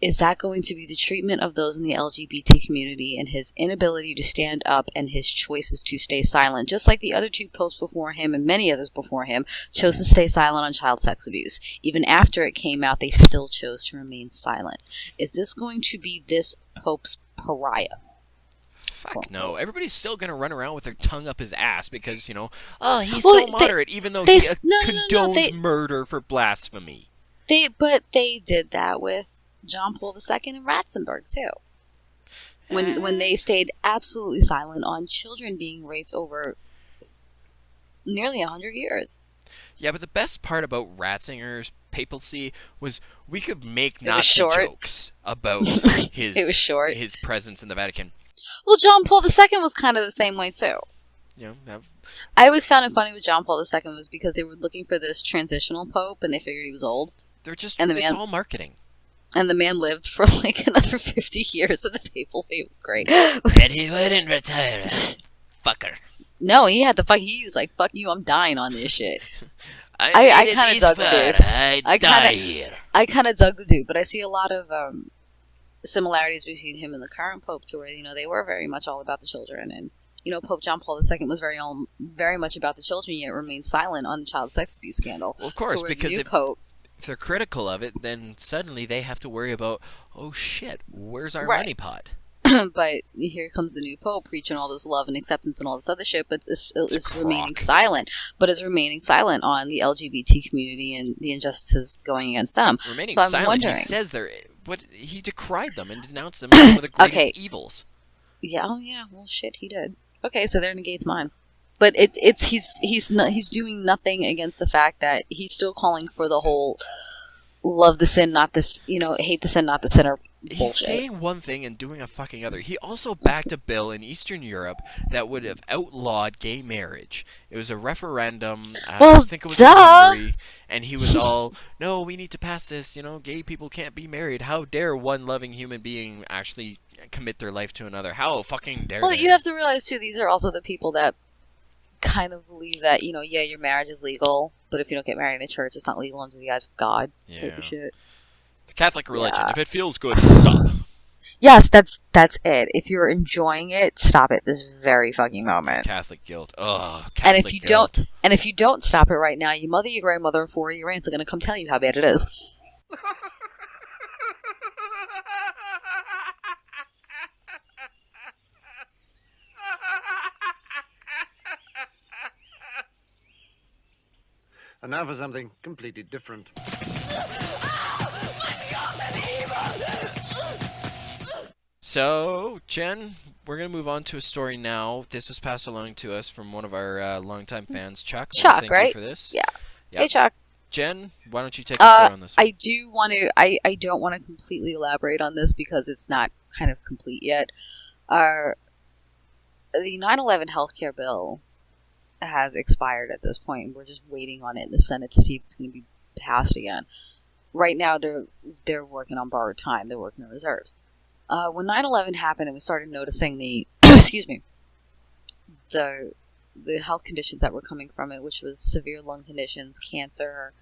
is that going to be the treatment of those in the LGBT community and his inability to stand up and his choices to stay silent, just like the other two popes before him and many others before him chose to stay silent on child sex abuse. Even after it came out, they still chose to remain silent. Is this going to be this pope's pariah? Fuck no. Everybody's still going to run around with their tongue up his ass because, he's so moderate, even though he condones murder for blasphemy. But they did that with John Paul II and Ratzenberg, too. When they stayed absolutely silent on children being raped over nearly 100 years. Yeah, but the best part about Ratzinger's papacy was we could make Nazi jokes about his presence in the Vatican. Well, John Paul II was kind of the same way, too. I always found it funny with John Paul II was because they were looking for this transitional pope and they figured he was old. They're just, And the it's man- all marketing. And the man lived for like another 50 years, and the people say it was great. But he wouldn't retire. Fucker. No, he had to he was like, fuck you, I'm dying on this shit. I made it kinda this dug the far, dude. I die here. I kind of dug the dude, but I see a lot of similarities between him and the current Pope, to where, you know, they were very much all about the children, and, you know, Pope John Paul II was very much about the children, yet remained silent on the child sex abuse scandal. Well, of course, so because if they're critical of it, then suddenly they have to worry about, oh shit, where's our Right. money pot? but here comes the new Pope preaching all this love and acceptance and all this other shit, but it's a remaining crock. silent. But it's remaining silent on the LGBT community and the injustices going against them. Remaining So I'm silent, wondering- he says he decried them and denounced them as one of the greatest Okay. evils. Yeah, oh yeah, well shit, he did. Okay, so there negates mine. But he's doing nothing against the fact that he's still calling for the whole love the sin, not this, you know, hate the sin, not the sinner He's bullshit. saying one thing and doing a fucking other. He also backed a bill in Eastern Europe that would have outlawed gay marriage. It was a referendum. Well, I think it was in duh. Hungary, and he was all, "No, we need to pass this. You know, gay people can't be married. How dare one loving human being actually commit their life to another? How fucking dare?" Well, they? you have to realize too, these are also the people that kind of believe that, you know, yeah, your marriage is legal, but if you don't get married in a church, it's not legal under the eyes of God. Type Yeah. of shit. The Catholic religion. Yeah. If it feels good, stop. Yes, that's it. If you're enjoying it, stop it this very fucking moment. Catholic guilt. Ugh. And Catholic if you guilt. don't stop it right now, your mother, your grandmother, and 4 of your aunts are going to come tell you how bad it is. And now for something completely different. So, Jen, we're going to move on to a story now. This was passed along to us from one of our longtime fans, Chuck. I wanna Chuck, thank right? you for this. Yeah. Yep. Hey, Chuck. Jen, why don't you take us forward on this one? I do want to. I don't want to completely elaborate on this because it's not kind of complete yet. The 9/11 healthcare bill has expired at this point. We're just waiting on it in the Senate to see if it's going to be passed again. Right now, they're working on borrowed time. They're working on reserves. When 9/11 happened, and we started noticing the excuse me, the health conditions that were coming from it, which was severe lung conditions, cancer.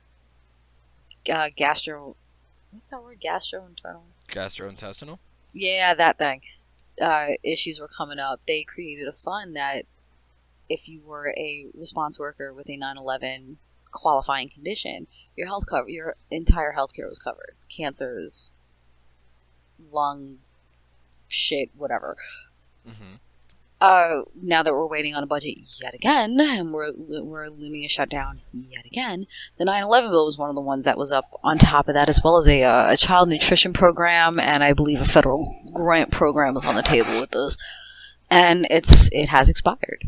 What's that word? Gastrointestinal? Yeah, that thing. Issues were coming up. They created a fund that if you were a response worker with a 9/11 qualifying condition, your entire healthcare was covered. Cancers, lung, shit, whatever. Mm-hmm. Now that we're waiting on a budget yet again, and we're looming a shutdown yet again, the 9/11 bill was one of the ones that was up on top of that, as well as a child nutrition program, and I believe a federal grant program was on the table with those. And it has expired.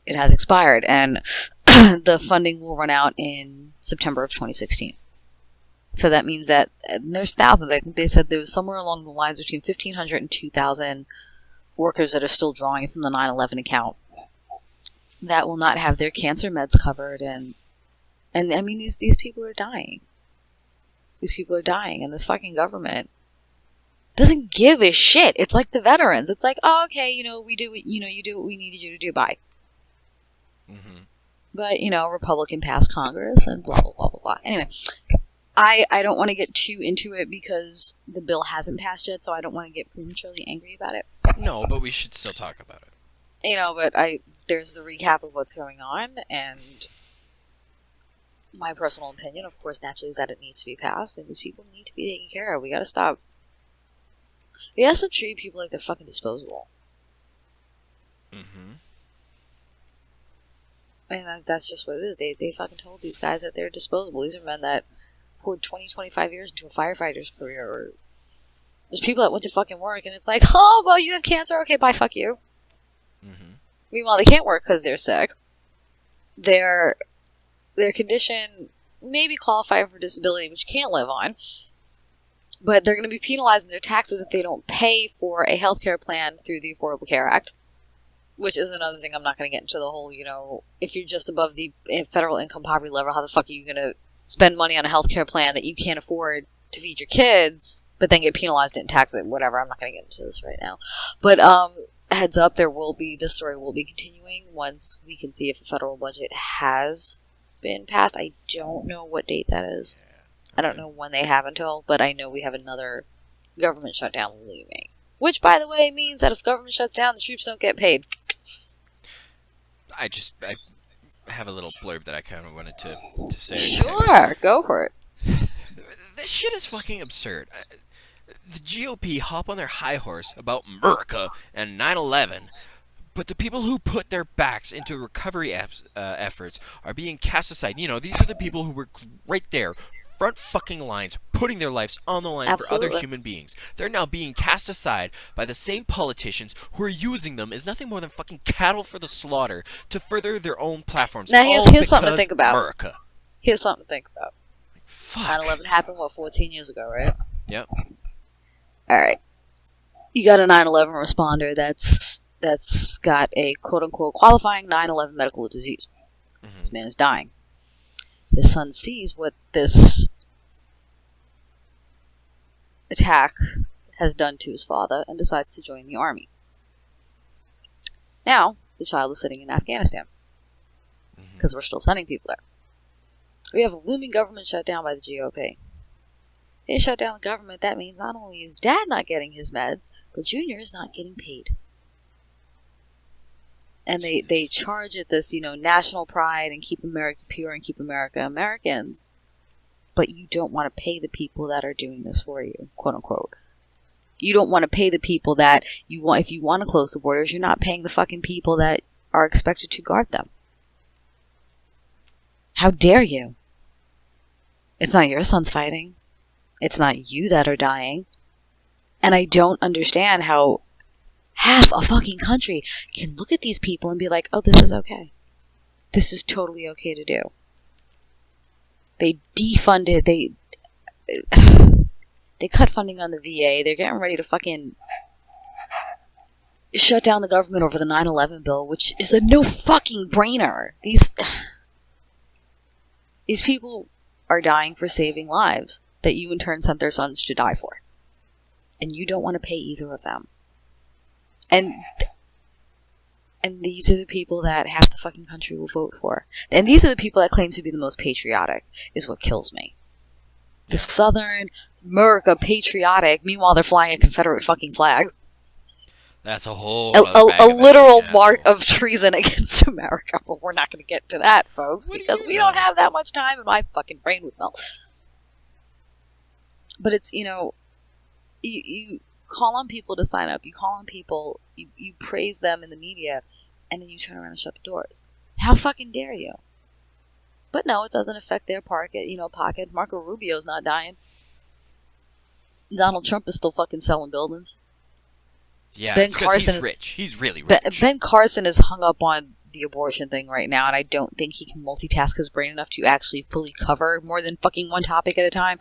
It has expired, and the funding will run out in September of 2016. So that means that there's thousands. I think they said there was somewhere along the lines between 1,500 and 2,000 workers that are still drawing from the 9/11 account that will not have their cancer meds covered, and I mean these people are dying. These people are dying, and this fucking government doesn't give a shit. It's like the veterans. It's like, oh, okay, you know, you do what we needed you to do. Bye. Mm-hmm. But Republican passed Congress and blah blah blah blah blah. Anyway. I don't want to get too into it because the bill hasn't passed yet, so I don't want to get prematurely angry about it. No, but we should still talk about it. But there's the recap of what's going on, and my personal opinion, of course, naturally, is that it needs to be passed, and these people need to be taken care of. We gotta stop treating people like they're fucking disposable. Mm-hmm. And that's just what it is. They fucking told these guys that they're disposable. These are men that poured 25 years into a firefighter's career. Or there's people that went to fucking work, and it's like, oh, well, you have cancer? Okay, bye, fuck you. Mm-hmm. Meanwhile, they can't work because they're sick. Their condition may be qualifying for disability, which you can't live on. But they're going to be penalized in their taxes if they don't pay for a healthcare plan through the Affordable Care Act. Which is another thing. I'm not going to get into the whole, if you're just above the federal income poverty level, how the fuck are you going to spend money on a healthcare plan that you can't afford to feed your kids, but then get penalized and tax it, whatever. I'm not going to get into this right now. But, heads up, this story will be continuing once we can see if the federal budget has been passed. I don't know what date that is. I don't know when they have until, but I know we have another government shutdown looming. Which, by the way, means that if government shuts down, the troops don't get paid. I have a little blurb that I kind of wanted to say. Sure, go for it. This shit is fucking absurd. The GOP hop on their high horse about America and 9/11, but the people who put their backs into recovery efforts are being cast aside. You know, these are the people who were right there, front fucking lines, putting their lives on the line Absolutely. for other human beings. They're now being cast aside by the same politicians who are using them as nothing more than fucking cattle for the slaughter to further their own platforms. Now, here's something to think about. America. Here's something to think about. Fuck. 9/11 happened, 14 years ago, right? Yep. Alright. You got a 9/11 responder that's got a quote-unquote qualifying 9/11 medical disease. Mm-hmm. This man is dying. His son sees what this attack has done to his father and decides to join the army. Now, the child is sitting in Afghanistan because we're still sending people there. We have a looming government shutdown by the GOP. They shut down the government. That means not only is Dad not getting his meds, but Junior is not getting paid. And they charge it this, national pride and keep America pure and keep America Americans. But you don't want to pay the people that are doing this for you, quote unquote. You don't want to pay the people that you want. If you want to close the borders, you're not paying the fucking people that are expected to guard them. How dare you? It's not your sons fighting. It's not you that are dying. And I don't understand how half a fucking country can look at these people and be like, oh, this is okay. This is totally okay to do. They defunded, they cut funding on the VA. They're getting ready to fucking shut down the government over the 9/11 bill, which is a no fucking brainer. These people are dying for saving lives that you in turn sent their sons to die for. And you don't want to pay either of them. And these are the people that half the fucking country will vote for. And these are the people that claim to be the most patriotic, is what kills me. The Southern America patriotic, meanwhile they're flying a Confederate fucking flag. That's a whole a literal mark of treason against America. But we're not going to get to that, folks, because we don't have that much time and my fucking brain would melt. But it's, you call on people to sign up. You call on people, you praise them in the media, and then you turn around and shut the doors. How fucking dare you? But no, it doesn't affect their pockets. Marco Rubio's not dying. Donald Trump is still fucking selling buildings. Yeah, Ben it's because Carson, he's rich. He's really rich. Ben Carson is hung up on the abortion thing right now, and I don't think he can multitask his brain enough to actually fully cover more than fucking one topic at a time.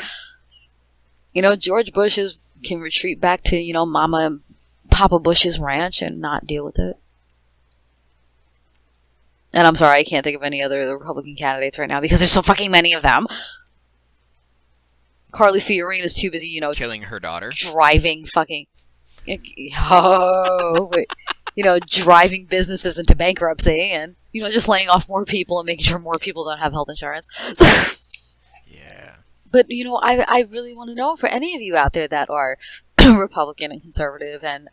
George Bush can retreat back to, Mama and Papa Bush's ranch and not deal with it. And I'm sorry, I can't think of any other Republican candidates right now because there's so fucking many of them. Carly Fiorina's too busy, killing her daughter. Driving fucking... driving businesses into bankruptcy and, just laying off more people and making sure more people don't have health insurance. So, yeah. But, I really want to know for any of you out there that are Republican and conservative and,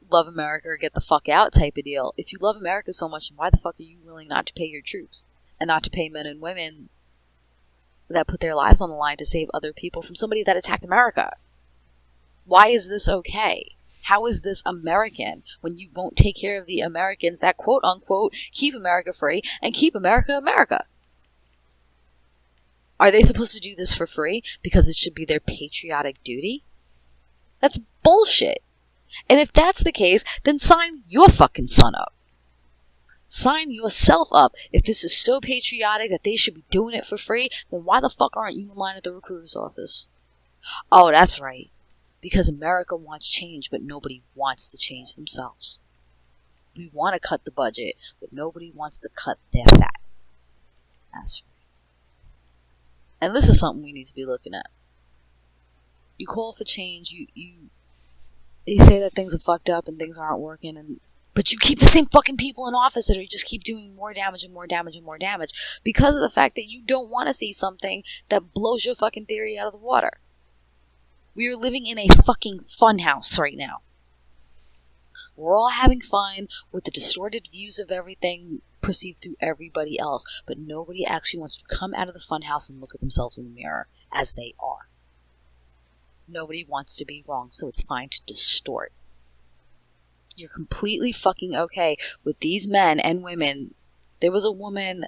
love America or get the fuck out type of deal. If you love America so much, why the fuck are you willing not to pay your troops and not to pay men and women that put their lives on the line to save other people from somebody that attacked America? Why is this okay? How is this American when you won't take care of the Americans that quote unquote keep America free and keep America America? Are they supposed to do this for free because it should be their patriotic duty? That's bullshit. And if that's the case, then sign your fucking son up. Sign yourself up. If this is so patriotic that they should be doing it for free, then why the fuck aren't you in line at the recruiter's office? Oh, that's right. Because America wants change, but nobody wants to change themselves. We want to cut the budget, but nobody wants to cut their fat. That's right. And this is something we need to be looking at. You call for change, you say that things are fucked up and things aren't working, but you keep the same fucking people in office that are just keep doing more damage and more damage and more damage because of the fact that you don't want to see something that blows your fucking theory out of the water. We are living in a fucking funhouse right now. We're all having fun with the distorted views of everything perceived through everybody else, but nobody actually wants to come out of the funhouse and look at themselves in the mirror as they are. Nobody wants to be wrong, so it's fine to distort. You're completely fucking okay with these men and women. There was a woman,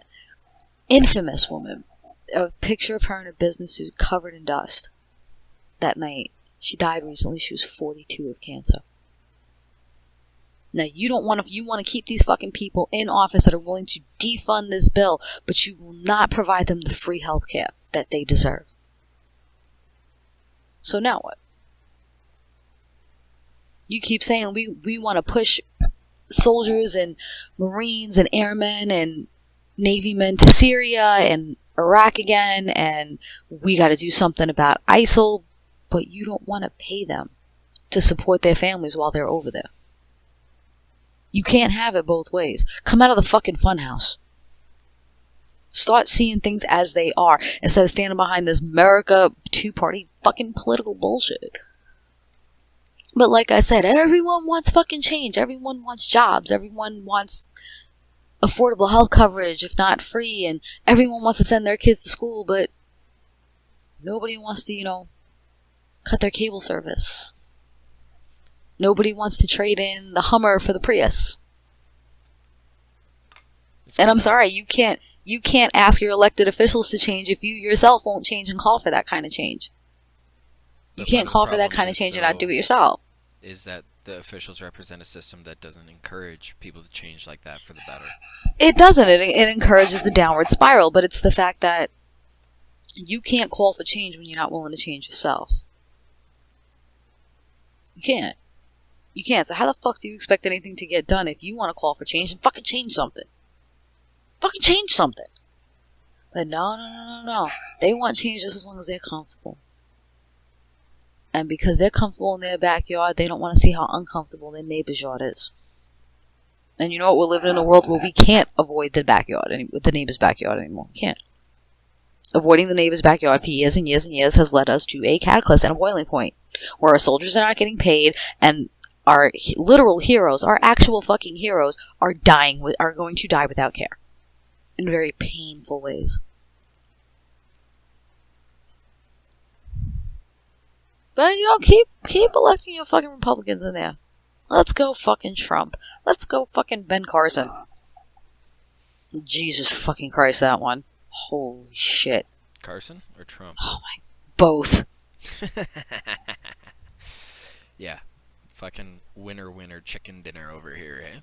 infamous woman, a picture of her in a business suit covered in dust that night. She died recently. She was 42 of cancer. Now, you want to keep these fucking people in office that are willing to defund this bill, but you will not provide them the free health care that they deserve. So now what? You keep saying we want to push soldiers and Marines and airmen and Navy men to Syria and Iraq again, and we got to do something about ISIL, but you don't want to pay them to support their families while they're over there. You can't have it both ways. Come out of the fucking funhouse. Start seeing things as they are instead of standing behind this America two-party fucking political bullshit. But like I said, everyone wants fucking change. Everyone wants jobs. Everyone wants affordable health coverage, if not free. And everyone wants to send their kids to school, but nobody wants to, cut their cable service. Nobody wants to trade in the Hummer for the Prius. And I'm sorry, you can't ask your elected officials to change if you yourself won't change and call for that kind of change. You can't call for that kind of change and not do it yourself. Is that the officials represent a system that doesn't encourage people to change like that for the better? It doesn't. It encourages the downward spiral, but it's the fact that you can't call for change when you're not willing to change yourself. You can't. You can't. So how the fuck do you expect anything to get done if you want to call for change and fucking change something? Fucking change something. But no. They want change just as long as they're comfortable. And because they're comfortable in their backyard, they don't want to see how uncomfortable their neighbor's yard is. And you know what? We're living in a world where we can't avoid the neighbor's backyard anymore. We can't. Avoiding the neighbor's backyard for years and years and years has led us to a cataclysm and a boiling point, where our soldiers are not getting paid, and our literal heroes, our actual fucking heroes, are going to die without care. In very painful ways. But, keep electing your fucking Republicans in there. Let's go fucking Trump. Let's go fucking Ben Carson. Jesus fucking Christ, that one. Holy shit. Carson or Trump? Oh my... Both. Yeah. Fucking winner chicken dinner over here, eh?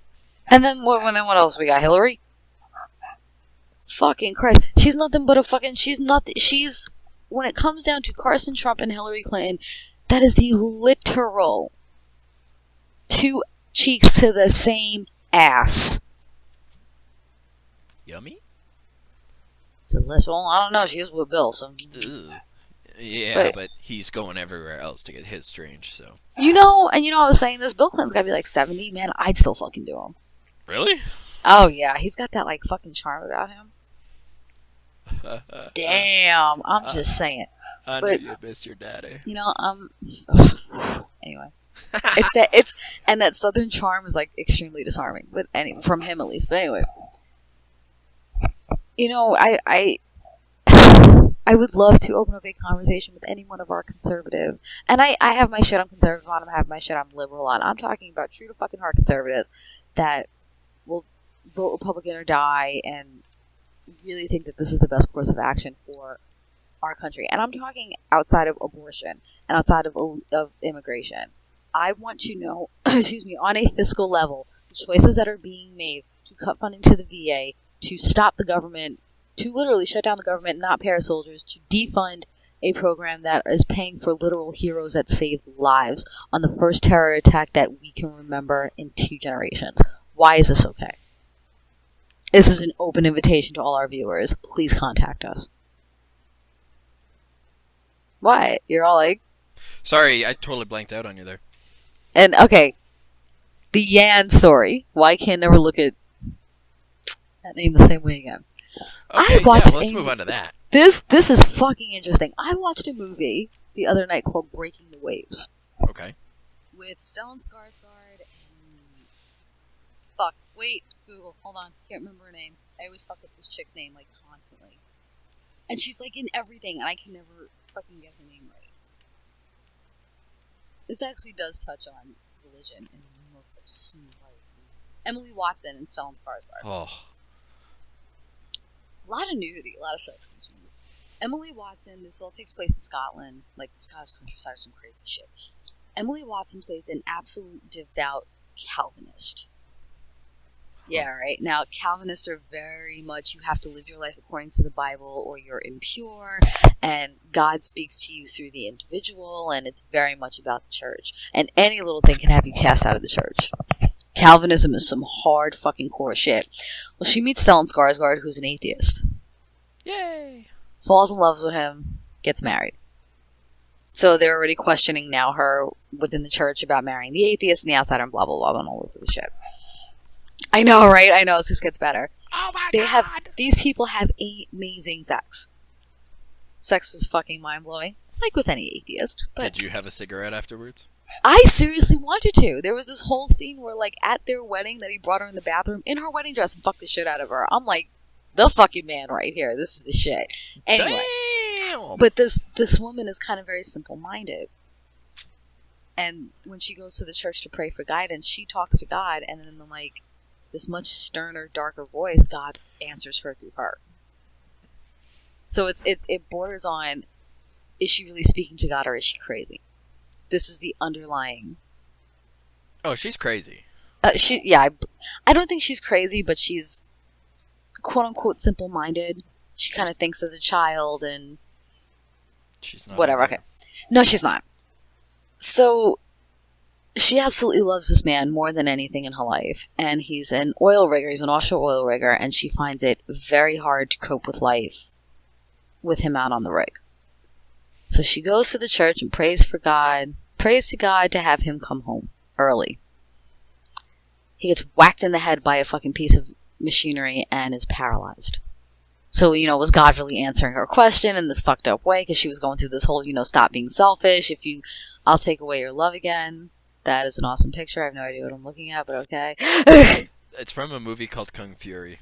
And then what else we got? Hillary? Fucking Christ. She's nothing but a fucking... She's... When it comes down to Carson, Trump, and Hillary Clinton, that is the literal two cheeks to the same ass. Yummy? Delicious. Well, I don't know. She is with Bill, so... Ugh. Yeah, but he's going everywhere else to get his strange, so... I was saying this, Bill Clinton's gotta be like 70, man. I'd still fucking do him. Really? Oh, yeah. He's got that, fucking charm about him. Damn. I'm just saying. I know you miss your daddy. Anyway. And that southern charm is, extremely disarming. From him, at least. But anyway. I would love to open up a conversation with anyone of our conservative. And I have my shit I'm conservative on. I have my shit I'm liberal on. I'm talking about true to fucking heart conservatives that will vote Republican or die and really think that this is the best course of action for our country. And I'm talking outside of abortion and outside of immigration. I want to know, on a fiscal level, the choices that are being made to cut funding to the VA, to stop the government, to literally shut down the government, not pay our soldiers, to defund a program that is paying for literal heroes that saved lives on the first terror attack that we can remember in 2 generations. Why is this okay? This is an open invitation to all our viewers. Please contact us. What? You're all like... Sorry, I totally blanked out on you there. And, okay, the Yan story. Why I can never look at that name the same way again. Okay, watched let's move on to that. This is fucking interesting. I watched a movie the other night called Breaking the Waves. Okay. With Stellan Skarsgård and... Fuck, wait, Google, hold on, can't remember her name. I always fuck up this chick's name, like, constantly. And she's, like, in everything, and I can never fucking get her name right. This actually does touch on religion in the most obscene ways. Emily Watson and Stellan Skarsgård. Oh. A lot of nudity, a lot of sex in this movie. Emily Watson, this all takes place in Scotland, like the Scottish countryside, some crazy shit. Emily Watson plays an absolute devout Calvinist. Yeah, right. Now, Calvinists are very much, you have to live your life according to the Bible or you're impure, and God speaks to you through the individual, and it's very much about the church. And any little thing can have you cast out of the church. Calvinism is some hard fucking core shit. Well, she meets Stellan Skarsgård, who's an atheist. Yay! Falls in love with him, gets married. So they're already questioning now her within the church about marrying the atheist and the outsider and blah, blah, blah, and all this other shit. I know, right? I know, this gets better. Oh my god! These people have amazing sex. Sex is fucking mind-blowing. Like with any atheist. But Did you have a cigarette afterwards? I seriously wanted to. There was this whole scene where, like, at their wedding that he brought her in the bathroom in her wedding dress and fucked the shit out of her. I'm like, the fucking man right here. This is the shit. Anyway. Damn! But this woman is kind of very simple-minded. And when she goes to the church to pray for guidance, she talks to God, and then, like, this much sterner, darker voice, God answers her through her. So it borders on, is she really speaking to God or is she crazy? This is the underlying... Oh, she's crazy. I don't think she's crazy, but she's quote-unquote simple-minded. She kind of thinks as a child and... She's not. Whatever, okay. No, she's not. So, she absolutely loves this man more than anything in her life. And he's an oil rigger, he's an offshore oil rigger, and she finds it very hard to cope with life with him out on the rig. So she goes to the church and prays to God to have him come home early. He gets whacked in the head by a fucking piece of machinery and is paralyzed. So, was God really answering her question in this fucked up way? Because she was going through this whole, stop being selfish. I'll take away your love again. That is an awesome picture. I have no idea what I'm looking at, but okay. It's from a movie called Kung Fury.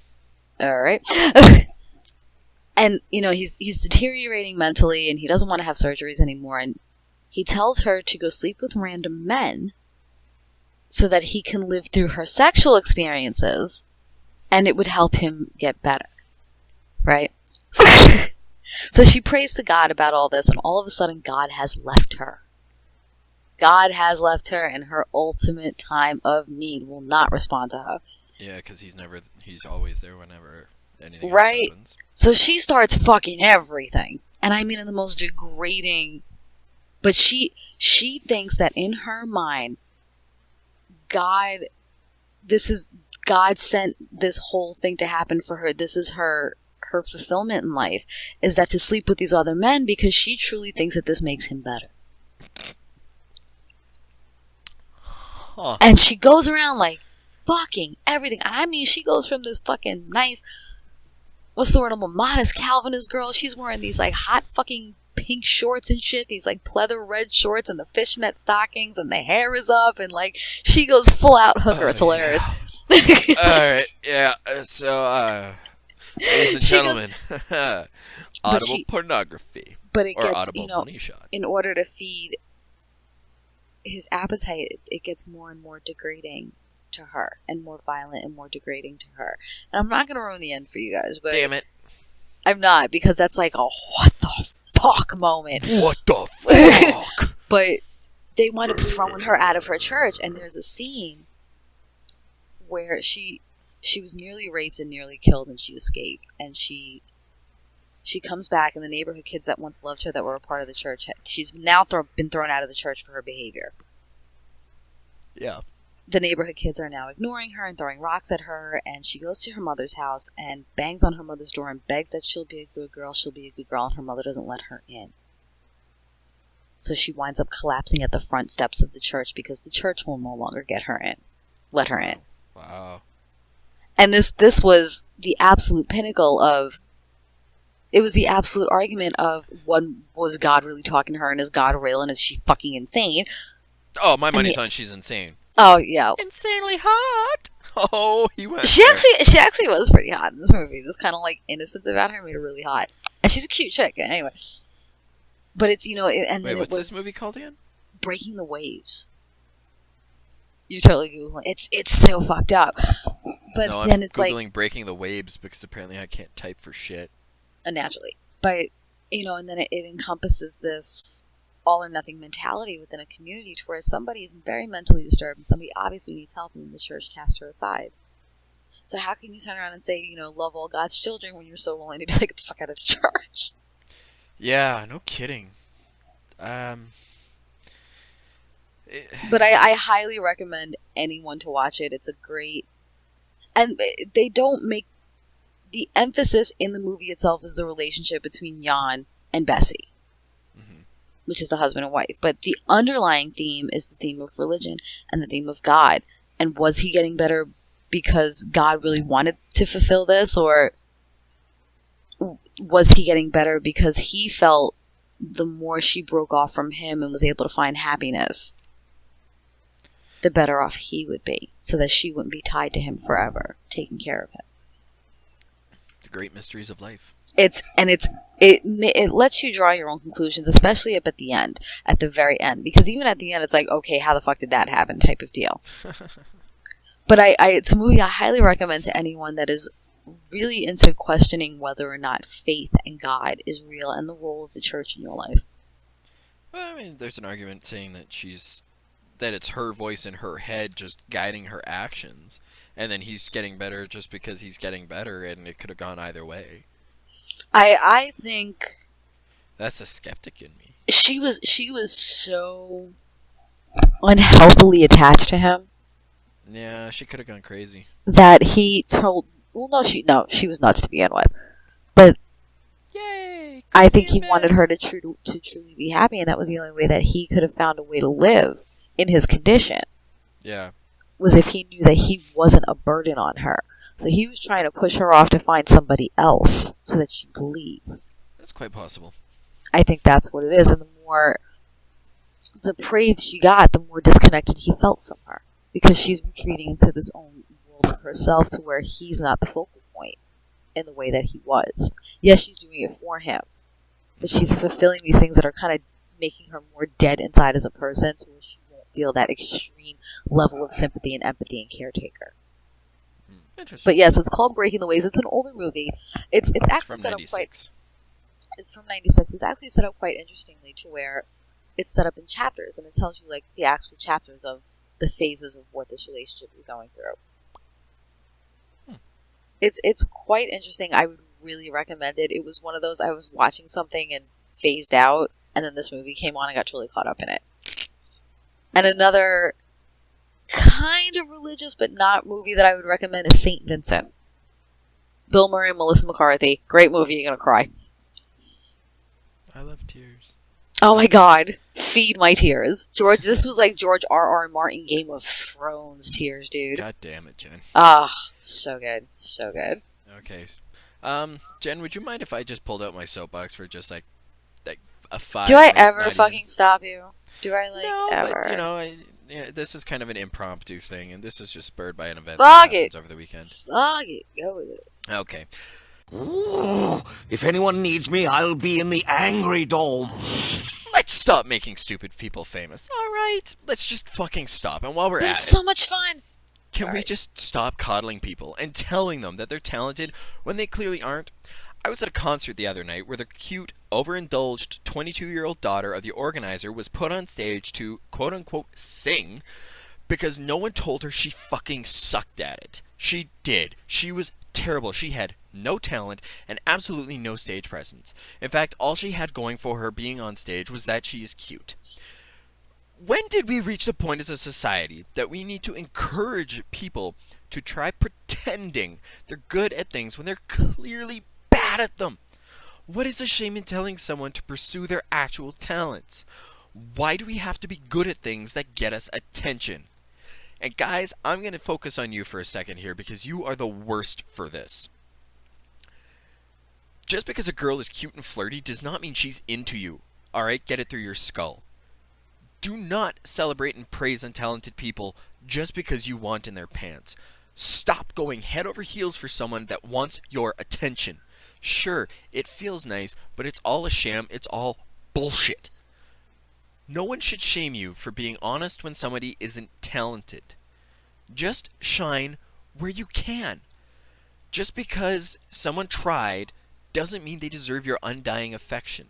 Alright. And, he's deteriorating mentally, and he doesn't want to have surgeries anymore, and he tells her to go sleep with random men so that he can live through her sexual experiences, and it would help him get better. Right? So she prays to God about all this, and all of a sudden God has left her. God has left her, and her ultimate time of need will not respond to her. Yeah, because he's always there whenever anything right. else happens. So she starts fucking everything. And I mean in the most degrading... But she thinks that in her mind, God sent this whole thing to happen for her. This is her fulfillment in life, is that to sleep with these other men because she truly thinks that this makes him better. Huh. And she goes around like fucking everything. I mean, she goes from this fucking nice, what's the word, I'm a modest Calvinist girl. She's wearing these like hot fucking pink shorts and shit, these like pleather red shorts and the fishnet stockings, and the hair is up, and like she goes full out hooker. It's hilarious. Alright, yeah, so, ladies and gentlemen, audible pornography. But it or gets, audible money shot. In order to feed his appetite, it gets more and more degrading to her, and more violent and more degrading to her. And I'm not going to ruin the end for you guys, but... Damn it. I'm not, because that's like a what the fuck moment. What the fuck? But they wind up throwing her out of her church, and there's a scene where she was nearly raped and nearly killed, and she escaped, and she comes back, and the neighborhood kids that once loved her, that were a part of the church, she's now been thrown out of the church for her behavior. Yeah. The neighborhood kids are now ignoring her and throwing rocks at her, and she goes to her mother's house and bangs on her mother's door and begs that she'll be a good girl, and her mother doesn't let her in. So she winds up collapsing at the front steps of the church because the church will no longer let her in. Wow. And this was the absolute pinnacle of, it was the absolute argument of, was God really talking to her, and is God real, and is she fucking insane? Oh, my money's on she's insane. Oh, yeah. Insanely hot! Oh, he went She there. actually was pretty hot in this movie. This kind of like innocence about her made her really hot. And she's a cute chick, anyway. But it's, and Wait, then what's it was this movie called again? Breaking the Waves. You're totally Googling. It's so fucked up. But No, then I'm it's Googling like, Breaking the Waves because apparently I can't type for shit. naturally. But, and then it encompasses this all or nothing mentality within a community to where somebody is very mentally disturbed and somebody obviously needs help and the church cast her aside. So how can you turn around and say, love all God's children when you're so willing to be like, get the fuck out of the church? Yeah, no kidding. But I highly recommend anyone to watch it. It's a great... And they don't make... The emphasis in the movie itself is the relationship between Jan and Bessie, which is the husband and wife. But the underlying theme is the theme of religion and the theme of God. And was he getting better because God really wanted to fulfill this? Or was he getting better because he felt the more she broke off from him and was able to find happiness, the better off he would be, so that she wouldn't be tied to him forever, taking care of him. The great mysteries of life. It lets you draw your own conclusions, especially up at the end, at the very end, because even at the end, it's like, okay, how the fuck did that happen, type of deal. But it's a movie I highly recommend to anyone that is really into questioning whether or not faith and God is real and the role of the church in your life. Well, I mean, there's an argument saying that it's her voice in her head just guiding her actions, and then he's getting better just because he's getting better, and it could have gone either way. I think That's the skeptic in me. she was so unhealthily attached to him Yeah, she could have gone crazy. that he told. Well, she was nuts to begin with, but Yay! I think he wanted her to truly be happy, and that was the only way that he could have found a way to live in his condition. Yeah. Was if he knew that he wasn't a burden on her. So he was trying to push her off to find somebody else so that she could leave. That's quite possible. I think that's what it is, and the more depraved she got, the more disconnected he felt from her. Because she's retreating into this own world of herself to where he's not the focal point in the way that he was. Yes, she's doing it for him, but she's fulfilling these things that are kind of making her more dead inside as a person, so she won't feel that extreme level of sympathy and empathy and caretaker. Interesting. But yes, it's called Breaking the Waves. It's an older movie. It's actually from set up 96. quite... It's from 96. It's actually set up quite interestingly to where it's set up in chapters, and it tells you like the actual chapters of the phases of what this relationship is going through. It's quite interesting. I would really recommend it. It was one of those, I was watching something and phased out, and then this movie came on and got totally caught up in it. And another kind of religious but not movie that I would recommend is St. Vincent. Bill Murray and Melissa McCarthy. Great movie, you're gonna cry. I love tears. Oh my god. Feed my tears. George, this was like George R.R. Martin Game of Thrones tears, dude. God damn it, Jen. So good. So good. Okay. Jen, would you mind if I just pulled out my soapbox for just like a 5 Do I minute, ever 9 fucking minutes? stop you? Do I No, ever? but this is kind of an impromptu thing, and this is just spurred by an event Fuck that happens it. over the weekend. Fuck it. Go with it. Okay. Ooh, if anyone needs me, I'll be in the Angry Dome. Let's stop making stupid people famous. Alright, let's just fucking stop. And while we're at It's it, so much fun. can we Alright. just stop coddling people and telling them that they're talented when they clearly aren't? I was at a concert the other night where the cute, overindulged 22-year-old daughter of the organizer was put on stage to, quote-unquote, sing because no one told her she fucking sucked at it. She did. She was terrible. She had no talent and absolutely no stage presence. In fact, all she had going for her being on stage was that she is cute. When did we reach the point as a society that we need to encourage people to try pretending they're good at things when they're clearly bad at them? What is the shame in telling someone to pursue their actual talents? Why do we have to be good at things that get us attention? And guys, I'm going to focus on you for a second here because you are the worst for this. Just because a girl is cute and flirty does not mean she's into you. Alright, get it through your skull. Do not celebrate and praise untalented people just because you want in their pants. Stop going head over heels for someone that wants your attention. Sure, it feels nice, but it's all a sham, it's all bullshit. No one should shame you for being honest when somebody isn't talented. Just shine where you can. Just because someone tried doesn't mean they deserve your undying affection.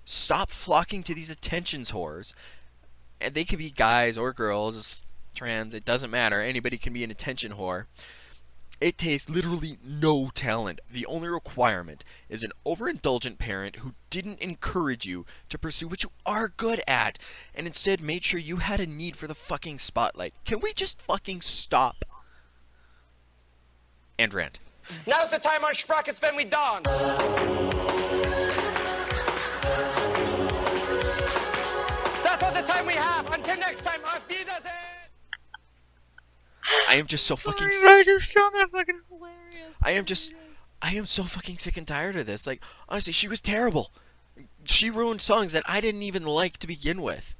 Stop flocking to these attentions whores. And they could be guys or girls, trans, it doesn't matter. Anybody can be an attention whore. It takes literally no talent. The only requirement is an overindulgent parent who didn't encourage you to pursue what you are good at and instead made sure you had a need for the fucking spotlight. Can we just fucking stop? And rant. Now's the time on Sprockets when we dawn. That's all the time we have. Until next time, auf Wiedersehen. I am just so fucking sick. I just found that fucking hilarious. I am so fucking sick and tired of this. Like, honestly, she was terrible. She ruined songs that I didn't even like to begin with.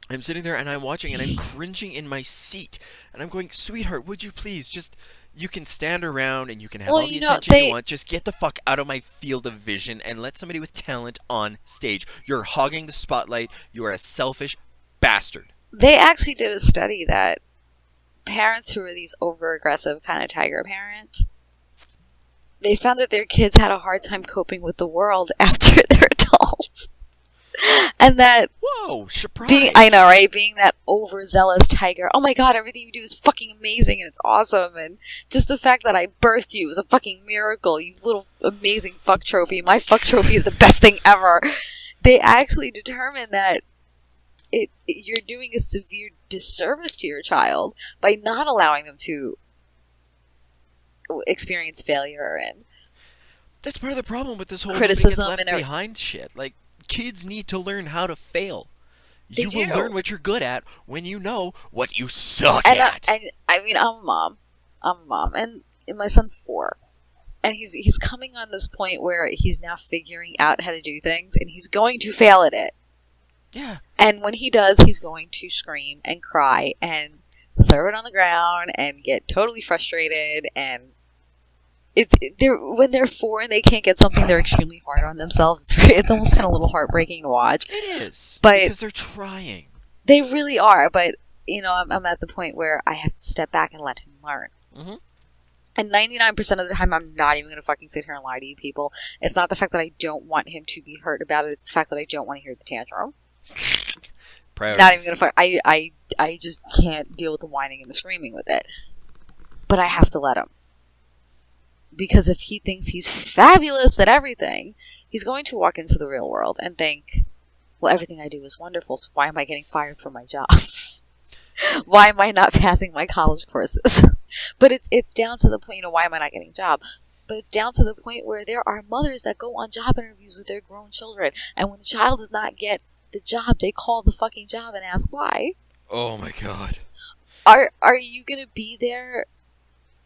I'm sitting there and I'm watching and I'm cringing in my seat. And I'm going, sweetheart, would you please just... You can stand around and you can have all the attention you want. Just get the fuck out of my field of vision and let somebody with talent on stage. You're hogging the spotlight. You are a selfish bastard. They actually did a study that parents who are these over-aggressive kind of tiger parents, they found that their kids had a hard time coping with the world after they're adults. And that... Whoa, surprise! I know, right? Being that overzealous tiger. Oh my god, everything you do is fucking amazing and it's awesome. And just the fact that I birthed you is a fucking miracle. You little amazing fuck trophy. My fuck trophy is the best thing ever. They actually determined that you're doing a severe disservice to your child by not allowing them to experience failure and that's part of the problem with this whole criticism left behind shit. Like, kids need to learn how to fail. You will learn what you're good at when you know what you suck at. I mean, I'm a mom, and my son's 4, and he's coming on this point where he's now figuring out how to do things, and he's going to fail at it. Yeah. And when he does, he's going to scream and cry and throw it on the ground and get totally frustrated. And when they're 4 and they can't get something, they're extremely hard on themselves. It's almost kind of a little heartbreaking to watch. It is, but because they're trying. They really are. But you know, I'm at the point where I have to step back and let him learn. Mm-hmm. And 99% of the time, I'm not even going to fucking sit here and lie to you people. It's not the fact that I don't want him to be hurt about it. It's the fact that I don't want to hear the tantrum. Priorities. Not even gonna. I just can't deal with the whining and the screaming with it. But I have to let him, because if he thinks he's fabulous at everything, he's going to walk into the real world and think, "Well, everything I do is wonderful. So why am I getting fired from my job? Why am I not passing my college courses?" But it's down to the point. You know, why am I not getting a job? But it's down to the point where there are mothers that go on job interviews with their grown children, and when a child does not get the job, they call the fucking job and ask why. Oh my god. Are you gonna be there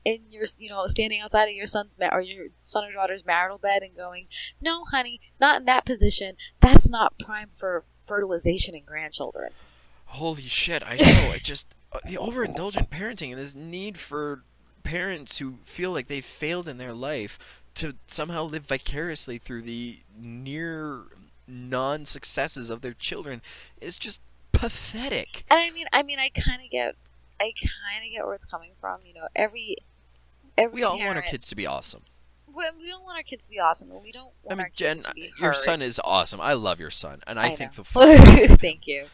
in your, you know, standing outside of your son's or your son or daughter's marital bed and going, "No, honey, not in that position. That's not prime for fertilization in grandchildren." Holy shit! I know. It just the overindulgent parenting and this need for parents who feel like they've failed in their life to somehow live vicariously through the near non-successes of their children is just pathetic. And I mean, I kind of get where it's coming from. You know, every we all parent, want our kids to be awesome. We don't want our kids to be awesome, but we don't want our Jen, kids to be hurt. your son is awesome. I love your son, and I think Thank you.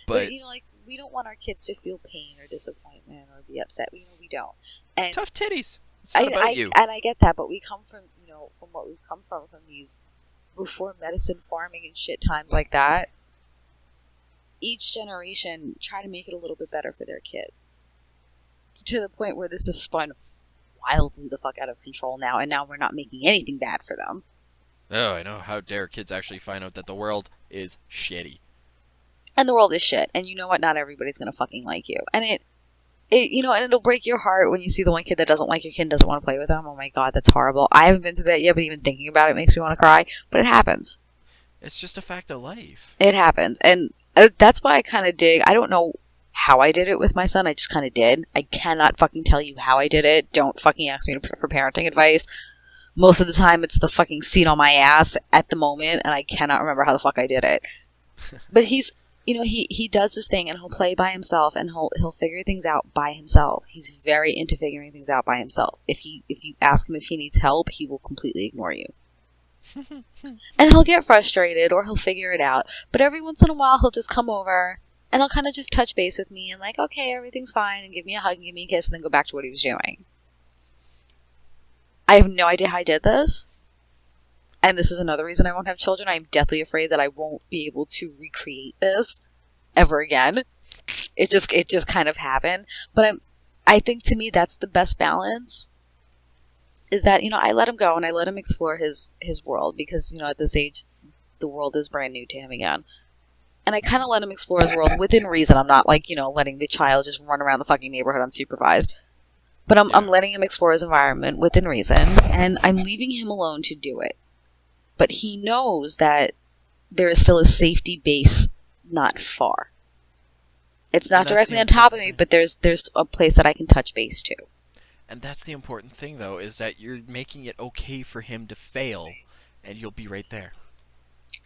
But you know, like, we don't want our kids to feel pain or disappointment or be upset. You know, we don't. And tough titties. It's not about you. And I get that, but we come from, you know, from what we've come from these before medicine, farming, and shit times like that. Each generation try to make it a little bit better for their kids, to the point where this has spun wildly the fuck out of control now, and now we're not making anything bad for them. Oh, I know. How dare kids actually find out that the world is shitty. And the world is shit. And you know what? Not everybody's gonna fucking like you. And it you know, and it'll break your heart when you see the one kid that doesn't like your kid and doesn't want to play with them. Oh my god, that's horrible. I haven't been through that yet, but even thinking about it makes me want to cry. But it happens. It's just a fact of life. It happens. And that's why I kind of dig. I don't know how I did it with my son. I just kind of did. I cannot fucking tell you how I did it. Don't fucking ask me for parenting advice. Most of the time, it's the fucking seat on my ass at the moment, and I cannot remember how the fuck I did it. But he's, you know, he does this thing, and he'll play by himself, and he'll figure things out by himself. He's very into figuring things out by himself. If you ask him if he needs help, he will completely ignore you. And he'll get frustrated, or he'll figure it out. But every once in a while, he'll just come over, and he'll kind of just touch base with me, and like, okay, everything's fine, and give me a hug, and give me a kiss, and then go back to what he was doing. I have no idea how I did this. And this is another reason I won't have children. I'm deathly afraid that I won't be able to recreate this ever again. It just kind of happened. But I think to me that's the best balance. Is that, you know, I let him go and I let him explore his world because, you know, at this age the world is brand new to him again. And I kind of let him explore his world within reason. I'm not like, you know, letting the child just run around the fucking neighborhood unsupervised. But I'm letting him explore his environment within reason, and I'm leaving him alone to do it. But he knows that there is still a safety base not far. It's not directly on top of me, but there's a place that I can touch base to. And that's the important thing, though, is that you're making it okay for him to fail, and you'll be right there.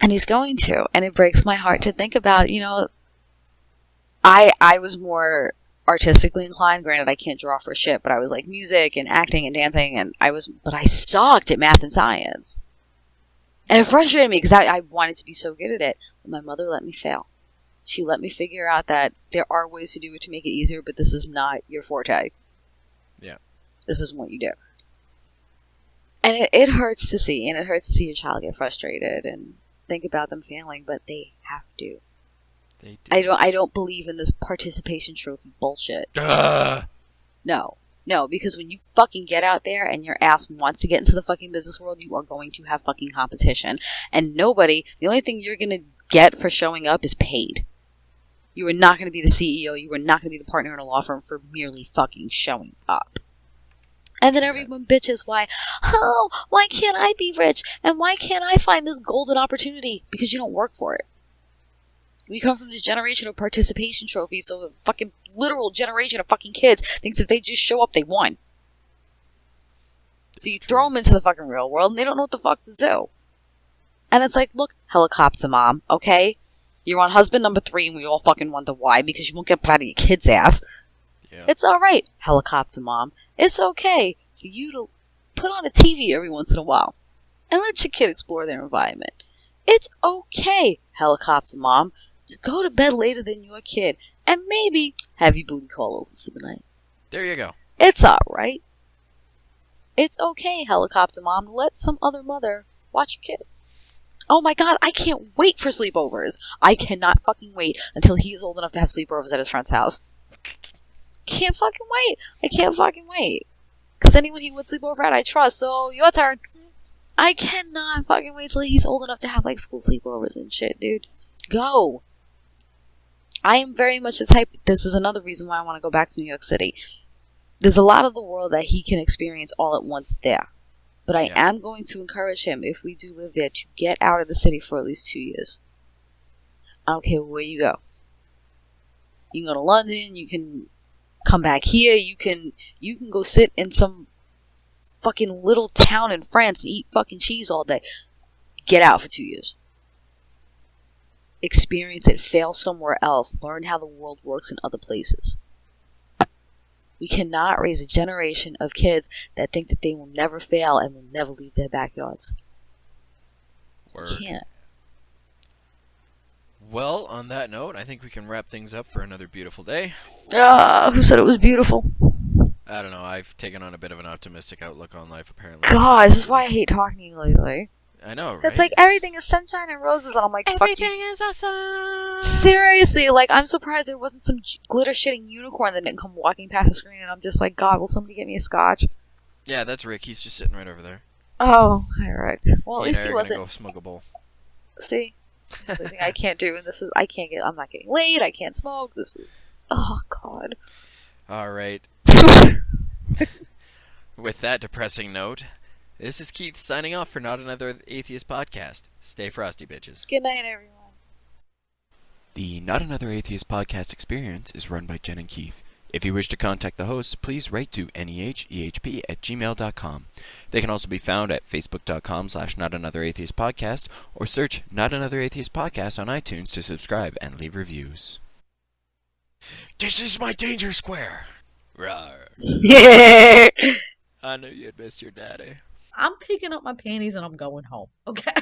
And he's going to, and it breaks my heart to think about, you know, I was more artistically inclined. Granted, I can't draw for shit, but I was like music and acting and dancing, and but I sucked at math and science. And it frustrated me because I wanted to be so good at it. But my mother let me fail. She let me figure out that there are ways to do it to make it easier, but this is not your forte. Yeah. This isn't what you do. And it hurts to see, and it hurts to see your child get frustrated and think about them failing, but they have to. They do. I don't believe in this participation trophy bullshit. No, because when you fucking get out there and your ass wants to get into the fucking business world, you are going to have fucking competition. And the only thing you're going to get for showing up is paid. You are not going to be the CEO, you are not going to be the partner in a law firm for merely fucking showing up. And then everyone bitches why can't I be rich? And why can't I find this golden opportunity? Because you don't work for it. We come from this generation of participation trophies, so a fucking literal generation of fucking kids thinks if they just show up, they won. So you throw them into the fucking real world, and they don't know what the fuck to do. And it's like, look, helicopter mom, okay? You're on husband number 3, and we all fucking wonder why, because you won't get up out of your kid's ass. Yeah. It's alright, helicopter mom. It's okay for you to put on a TV every once in a while, and let your kid explore their environment. It's okay, helicopter mom, to go to bed later than your kid, and maybe have your booty call over for the night. There you go. It's alright. It's okay, helicopter mom, to let some other mother watch your kid. Oh my god, I can't wait for sleepovers. I cannot fucking wait until he is old enough to have sleepovers at his friend's house. Can't fucking wait. I can't fucking wait. Because anyone he would sleep over at, I trust, so your turn. I cannot fucking wait till he's old enough to have, like, school sleepovers and shit, dude. Go. I am very much the type, this is another reason why I want to go back to New York City. There's a lot of the world that he can experience all at once there. But I am going to encourage him, if we do live there, to get out of the city for at least 2 years. I don't care where you go. You can go to London, you can come back here, you can go sit in some fucking little town in France and eat fucking cheese all day. Get out for 2 years. Experience it, fail somewhere else, learn how the world works in other places. We cannot raise a generation of kids that think that they will never fail and will never leave their backyards. Word. We can't. Well, on that note, I think we can wrap things up for another beautiful day. Who said it was beautiful? I don't know, I've taken on a bit of an optimistic outlook on life, apparently. God, this is why I hate talking to you lately. I know, right? It's like everything is sunshine and roses, and I'm like, fuck you. Everything is awesome! Seriously, like, I'm surprised there wasn't some glitter-shitting unicorn that didn't come walking past the screen, and I'm just like, God, will somebody get me a scotch? Yeah, that's Rick. He's just sitting right over there. Oh, hi, Rick. Well, at least he Gonna wasn't. go smoke a bowl. See? The thing I can't do, and I'm not getting laid, I can't smoke, oh god. Alright. With that depressing note, this is Keith signing off for Not Another Atheist Podcast. Stay frosty, bitches. Good night, everyone. The Not Another Atheist Podcast experience is run by Jenn and Keith. If you wish to contact the hosts, please write to nehehp@gmail.com. They can also be found at facebook.com/NotAnotherAtheistPodcast or search Not Another Atheist Podcast on iTunes to subscribe and leave reviews. This is my danger square! Rawr. I knew you'd miss your daddy. I'm picking up my panties and I'm going home. Okay.